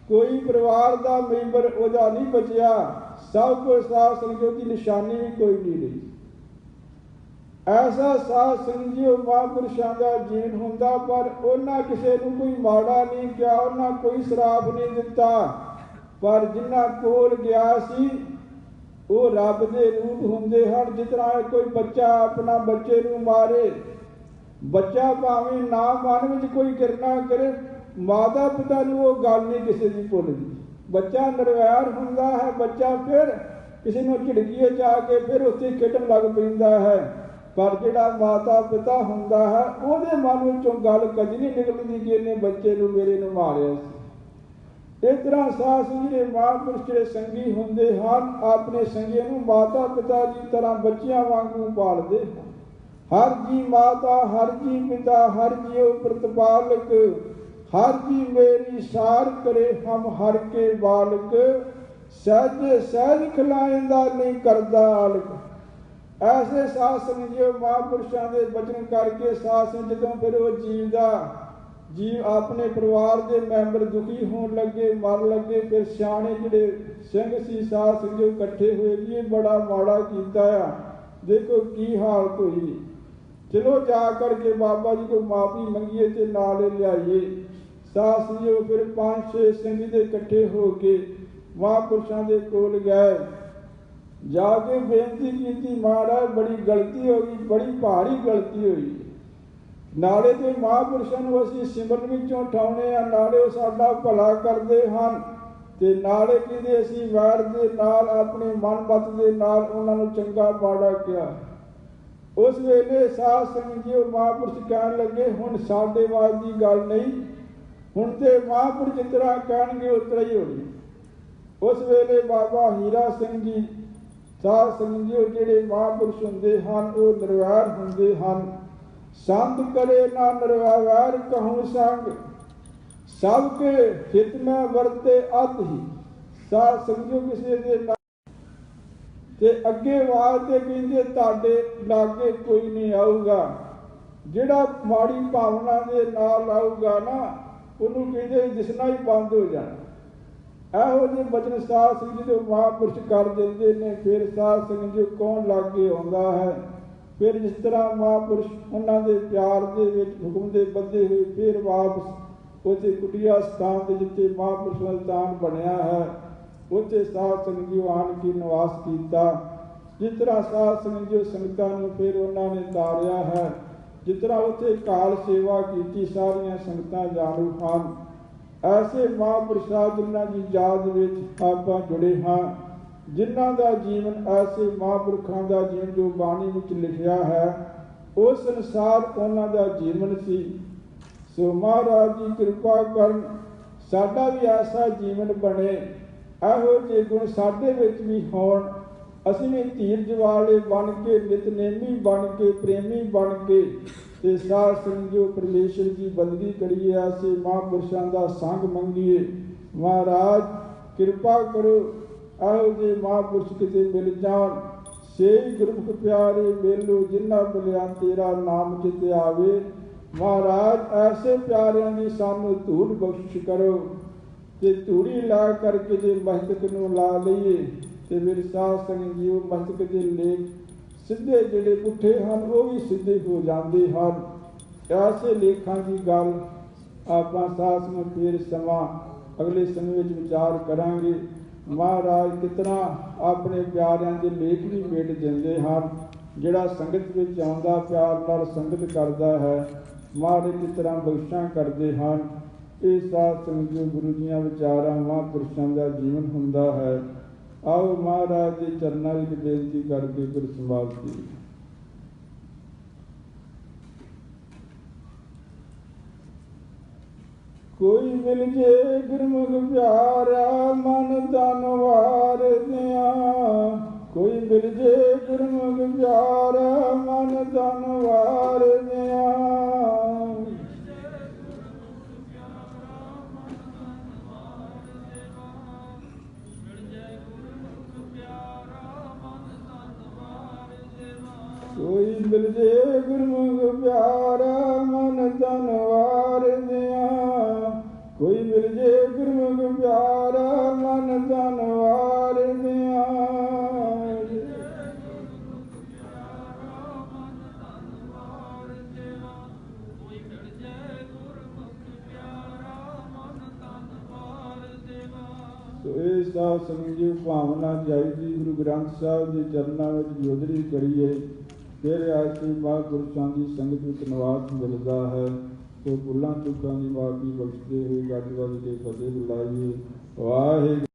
A: कोई परिवार दा मैंबर उहदा नहीं बचिया। सब को साध संगत की निशानी भी कोई नहीं रही। ਐਸਾ ਸਾਧ ਸੰਗਿਓ ਮਹਾਂਪੁਰਸ਼ਾਂ ਦਾ ਜੀਵਨ ਹੁੰਦਾ। ਪਰ ਉਹਨਾਂ ਕਿਸੇ ਨੂੰ ਕੋਈ ਮਾੜਾ ਨਹੀਂ ਕਿਹਾ, ਉਹਨਾਂ ਕੋਈ ਸ਼ਰਾਪ ਨਹੀਂ ਦਿੱਤਾ। ਪਰ ਜਿਨ੍ਹਾਂ ਕੋਲ ਗਿਆ ਸੀ ਉਹ ਰੱਬ ਦੇ ਰੂਪ ਹੁੰਦੇ ਹਨ। ਜਿਸ ਤਰ੍ਹਾਂ ਕੋਈ ਬੱਚਾ ਆਪਣਾ ਬੱਚੇ ਨੂੰ ਮਾਰੇ, ਬੱਚਾ ਭਾਵੇਂ ਨਾ ਮਨ ਵਿੱਚ ਕੋਈ ਕਿਰਨਾ ਕਰੇ, ਮਾਤਾ ਪਿਤਾ ਨੂੰ ਉਹ ਗੱਲ ਨਹੀਂ ਕਿਸੇ ਦੀ ਭੁੱਲਦੀ। ਬੱਚਾ ਨਿਰਵੈਰ ਹੁੰਦਾ ਹੈ। ਬੱਚਾ ਫਿਰ ਕਿਸੇ ਨੂੰ ਝਿੜਕੀਏ ਜਾ ਕੇ ਫਿਰ ਉੱਥੇ ਖੇਡਣ ਲੱਗ ਪੈਂਦਾ ਹੈ। ਪਰ ਜਿਹੜਾ ਮਾਤਾ ਪਿਤਾ ਹੁੰਦਾ ਹੈ ਉਹਦੇ ਮਨ ਵਿੱਚੋਂ ਗੱਲ ਕਦੀ ਨਹੀਂ ਨਿਕਲਦੀ ਕਿ ਇਹਨੇ ਬੱਚੇ ਨੂੰ ਮੇਰੇ ਨੂੰ ਮਾਰਿਆ ਸੀ। ਇਸ ਤਰ੍ਹਾਂ ਸਾਧ ਸੰਗਤ ਜਿਹੜੇ ਮਹਾਂਪੁਰਸ਼ ਜਿਹੜੇ ਸੰਗੀ ਹੁੰਦੇ ਹਨ, ਆਪਣੇ ਸੰਗੀਆਂ ਨੂੰ ਮਾਤਾ ਪਿਤਾ ਦੀ ਤਰ੍ਹਾਂ ਬੱਚਿਆਂ ਵਾਂਗੂ ਪਾਲਦੇ ਹਨ। ਹਰ ਜੀ ਮਾਤਾ, ਹਰ ਜੀ ਪਿਤਾ, ਹਰ ਜੀਉ ਪ੍ਰਤਪਾਲਕ, ਹਰ ਜੀ ਮੇਰੀ ਸਾਰ ਕਰੇ ਹਮ ਹਰ ਕੇ ਬਾਲਕ, ਸਹਿਜ ਸਹਿਜ ਖਿਲਾਇੰਦਾ ਨਹੀਂ ਕਰਦਾ ਆਲਕ। ਐਸੇ ਸਾਧ ਸੰਗਤ ਮਹਾਂਪੁਰਸ਼ਾਂ ਦੇ ਬਚਨ ਕਰਕੇ ਸਾਧ ਸੰਗਤ ਜਦੋਂ ਫਿਰ ਉਹ ਜੀਵ ਆਪਣੇ ਪਰਿਵਾਰ ਦੇ ਮੈਂਬਰ ਦੁਖੀ ਹੋਣ ਲੱਗੇ, ਮਰਨ ਲੱਗੇ, ਫਿਰ ਸਿਆਣੇ ਜਿਹੜੇ ਸਿੰਘ ਸੀ ਸਾਧ ਸੰਗਤ ਇਕੱਠੇ ਹੋਏ ਜੀ ਇਹ ਬੜਾ ਮਾੜਾ ਕੀਤਾ ਆ, ਦੇਖੋ ਕੀ ਹਾਲਤ ਹੋਈ, ਚਲੋ ਜਾ ਕਰਕੇ ਬਾਬਾ ਜੀ ਕੋਲ ਮਾਫੀ ਮੰਗੀਏ ਤੇ ਨਾਲ ਲਿਆਈਏ। ਸਾਧ ਸੰਗਤ ਫਿਰ 5-6 ਸਿੰਘ ਦੇ ਇਕੱਠੇ ਹੋ ਕੇ ਮਹਾਂਪੁਰਸ਼ਾਂ ਦੇ ਕੋਲ ਗਏ, ਜਾ ਕੇ ਬੇਨਤੀ ਕੀਤੀ, ਮਹਾਰਾਜ ਬੜੀ ਗਲਤੀ ਹੋ ਗਈ, ਬੜੀ ਭਾਰੀ ਗਲਤੀ ਹੋਈ। ਨਾਲੇ ਤੇ ਮਹਾਂਪੁਰਸ਼ਾਂ ਨੂੰ ਅਸੀਂ ਸਿਮਰਨ ਵਿੱਚੋਂ ਉਠਾਉਣੇ ਆ, ਨਾਲੇ ਉਹ ਸਾਡਾ ਭਲਾ ਕਰਦੇ ਹਨ, ਤੇ ਨਾਲੇ ਕਹਿੰਦੇ ਅਸੀਂ ਵੈਰ ਦੇ ਨਾਲ ਆਪਣੇ ਮਨ ਮਤ ਦੇ ਨਾਲ ਉਹਨਾਂ ਨੂੰ ਚੰਗਾ ਮਾੜਾ ਕਿਹਾ। ਉਸ ਵੇਲੇ ਸਾਧ ਸੰਗਤ ਜੀ ਮਹਾਂਪੁਰਸ਼ ਕਹਿਣ ਲੱਗੇ ਹੁਣ ਸਾਡੇ ਵਾਸ ਦੀ ਗੱਲ ਨਹੀਂ, ਹੁਣ ਤੇ ਮਹਾਂਪੁਰਸ਼ ਜਿਸ ਤਰ੍ਹਾਂ ਕਹਿਣਗੇ ਉਸ ਤਰ੍ਹਾਂ ਹੀ ਹੋਣੀ। ਉਸ ਵੇਲੇ ਬਾਬਾ ਹੀਰਾ ਸਿੰਘ ਜੀ ਸਾਧ ਸੰਗਤ ਜੀ ਜਿਹੜੇ ਮਹਾਂਪੁਰਸ਼ ਹੁੰਦੇ ਹਨ ਉਹ ਨਿਰਵੈਰ ਹੁੰਦੇ ਹਨ। ਸੰਤ ਕਰੇ ਨਾ ਨਿਰਵੈਰ ਕਹੂੰ ਸੰਗ, ਸਭ ਕੇ ਹਿਤ ਮੈਂ ਵਰਤੇ ਅਤ ਹੀ। ਸਾਧ ਸੰਗਤ ਕਿਸੇ ਦੇ ਤੇ ਅੱਗੇ ਆਵਾਜ਼ ਤੇ ਕਹਿੰਦੇ ਤੁਹਾਡੇ ਲਾਗੇ ਕੋਈ ਨਹੀਂ ਆਊਗਾ। ਜਿਹੜਾ ਮਾੜੀ ਭਾਵਨਾ ਦੇ ਨਾਲ ਆਊਗਾ ਨਾ ਉਹਨੂੰ ਕਹਿੰਦੇ ਦਿਸਣਾ ਹੀ ਬੰਦ ਹੋ ਜਾਣਾ। ਇਹੋ ਜਿਹੇ ਬਚਨ ਸਾਧ ਸੰਗਤ ਜੋ ਮਹਾਂਪੁਰਸ਼ ਕਰ ਦਿੰਦੇ ਨੇ। ਫਿਰ ਸਾਧ ਸੰਗਤ ਜੋ ਕੌਣ ਲਾਗੇ ਆਉਂਦਾ ਹੈ। ਫਿਰ ਜਿਸ ਤਰ੍ਹਾਂ ਮਹਾਂਪੁਰਸ਼ ਉਹਨਾਂ ਦੇ ਪਿਆਰ ਦੇ ਵਿੱਚ ਹੁਕਮ ਦੇ ਬੱਧੇ ਹੋਏ ਫਿਰ ਵਾਪਸ ਉੱਥੇ ਕੁਟੀਆ ਸਥਾਨ ਤੇ ਜਿੱਥੇ ਮਹਾਂਪੁਰਸ਼ ਦਾ ਸਥਾਨ ਬਣਿਆ ਹੈ ਉੱਥੇ ਸਾਧ ਸੰਗਤ ਜੀ ਆਣ ਕੇ ਨਿਵਾਸ ਕੀਤਾ। ਜਿਸ ਤਰ੍ਹਾਂ ਸਾਧ ਸੰਗਤ ਜੀ ਸੰਗਤਾਂ ਨੂੰ ਫਿਰ ਉਹਨਾਂ ਨੇ ਤਾਰਿਆ ਹੈ, ਜਿਸ ਤਰ੍ਹਾਂ ਉੱਥੇ ਕਾਲ ਸੇਵਾ ਕੀਤੀ ਸਾਰੀਆਂ ਸੰਗਤਾਂ ਜਾਣੂ ਹਨ। ਐਸੇ ਮਹਾਂਪੁਰਸ਼ਾਂ ਜਿਨ੍ਹਾਂ ਦੀ ਯਾਦ ਵਿੱਚ ਆਪਾਂ ਜੁੜੇ ਹਾਂ, ਜਿਨ੍ਹਾਂ ਦਾ ਜੀਵਨ ਐਸੇ ਮਹਾਂਪੁਰਖਾਂ ਦਾ ਜੀਵਨ ਜੋ ਬਾਣੀ ਵਿੱਚ ਲਿਖਿਆ ਹੈ ਉਹ ਸੰਸਾਰ ਉਹਨਾਂ ਦਾ ਜੀਵਨ ਸੀ। ਸੋ ਮਹਾਰਾਜ ਜੀ ਕਿਰਪਾ ਕਰਨ ਸਾਡਾ ਵੀ ਐਸਾ ਜੀਵਨ ਬਣੇ, ਇਹੋ ਜਿਹੇ ਗੁਣ ਸਾਡੇ ਵਿੱਚ ਵੀ ਹੋਣ। ਅਸੀਂ ਵੀ ਧੀਰਜ ਵਾਲੇ ਬਣ ਕੇ, ਨਿਤਨੇਮੀ ਬਣ ਕੇ, ਪ੍ਰੇਮੀ ਬਣ ਕੇ ਤੇ ਸਾਧ ਸੰਗਤ ਜੋ ਪਰਮੇਸ਼ਰ ਦੀ ਬੰਦਗੀ ਕਰੀਏ, ਐਸੇ ਮਹਾਂਪੁਰਸ਼ਾਂ ਦਾ ਸੰਗ ਮੰਗੀਏ। ਮਹਾਰਾਜ ਕਿਰਪਾ ਕਰੋ ਇਹੋ ਜਿਹੇ ਮਹਾਂਪੁਰਸ਼ ਕਿਤੇ ਮਿਲ ਜਾਣ। ਸੇਈ ਗੁਰਮੁਖ ਪਿਆਰੇ ਮੇਲੋ ਜਿਨ੍ਹਾਂ ਮਿਲਿਆ ਤੇਰਾ ਨਾਮ ਚਿਤ ਆਵੇ। ਮਹਾਰਾਜ ਐਸੇ ਪਿਆਰਿਆਂ ਦੀ ਸਾਨੂੰ ਧੂੜ ਬਖਸ਼ਿਸ਼ ਕਰੋ ਤੇ ਧੂੜੀ ਲਾ ਕਰਕੇ ਜੇ ਮਸਤਕ ਨੂੰ ਲਾ ਲਈਏ ਤੇ ਮੇਰੇ ਸਾਧ ਸੰਗਤ ਜੀ ਉਹ ਮਸਤਕ ਦੇ ਲੇਖ ਸਿੱਧੇ ਜਿਹੜੇ ਪੁੱਠੇ ਹਨ ਉਹ ਵੀ ਸਿੱਧੇ ਹੋ ਜਾਂਦੇ ਹਨ। ਐਸੇ ਲੇਖਾਂ ਦੀ ਗੱਲ ਆਪਾਂ ਸਾਧ ਸੰਗਤ ਫਿਰ ਸਮਾਂ ਅਗਲੇ ਸਮੇਂ ਵਿੱਚ ਵਿਚਾਰ ਕਰਾਂਗੇ। ਮਹਾਰਾਜ ਕਿਸ ਤਰ੍ਹਾਂ ਆਪਣੇ ਪਿਆਰਿਆਂ ਦੇ ਲੇਖ ਵੀ ਮੇਟ ਦਿੰਦੇ ਹਨ। ਜਿਹੜਾ ਸੰਗਤ ਵਿੱਚ ਆਉਂਦਾ ਪਿਆਰ ਨਾਲ ਸੰਗਤ ਕਰਦਾ ਹੈ, ਮਹਾਰਾਜ ਕਿਸ ਤਰ੍ਹਾਂ ਬਖਸ਼ਾਂ ਕਰਦੇ ਹਨ। ਇਹ ਸਾਧ ਸੰਗਤ ਜੋ ਗੁਰੂ ਦੀਆਂ ਵਿਚਾਰਾਂ ਮਹਾਂਪੁਰਸ਼ਾਂ ਦਾ ਜੀਵਨ ਹੁੰਦਾ ਹੈ। ਆਓ ਮਹਾਰਾਜ ਦੇ ਚਰਨਾਂ ਵਿੱਚ ਬੇਨਤੀ ਕਰਕੇ ਗੁਰ ਸੰਭਾਲ ਕਰੀਏ। ਕੋਈ ਮਿਲ ਜੇ ਗੁਰਮੁਖ ਪਿਆਰਾ ਮਨ ਤਨ ਵਾਰ ਦਿਆਂ। ਕੋਈ ਮਿਲ ਜੇ ਗੁਰਮੁਖ ਪਿਆਰਾ ਮਨ ਤਨ ਵਾਰ ਦਿਆਂ। ਕੋਈ ਮਿਲ ਜੇ ਗੁਰਮੁਖ ਪਿਆਰਾ ਮਨ ਤਨ ਵਾਰ ਦਿਆਂ। ਕੋਈ ਮਿਲ ਜੇ ਗੁਰਮੁਖ ਪਿਆਰਾ ਮਨ ਤਨ ਵਾਰ ਦਿਆਂ। ਸੋ ਇਹ ਸਾਧ ਸੰਗਤ ਜੀ ਭਾਵਨਾ ਚਾਹੀਦੀ ਗੁਰੂ ਗ੍ਰੰਥ ਸਾਹਿਬ ਦੇ ਚਰਨਾਂ ਵਿੱਚ ਜੋਦਰੀ ਕਰੀਏ, ਫਿਰ ਆਸੀ ਮਹਾਂਪੁਰਸ਼ਾਂ ਦੀ ਸੰਗਤ ਵਿੱਚ ਨਿਵਾਸ ਮਿਲਦਾ ਹੈ। ਸੋ ਭੁੱਲਾਂ ਚੁੱਕਾਂ ਦੀ ਮਾਫੀ ਬਖਸ਼ਦੇ ਹੋਏ ਗੱਜ ਵੱਜ ਕੇ ਫਤਿਹ ਬੁਲਾਈਏ। ਵਾਹਿਗੁਰੂ।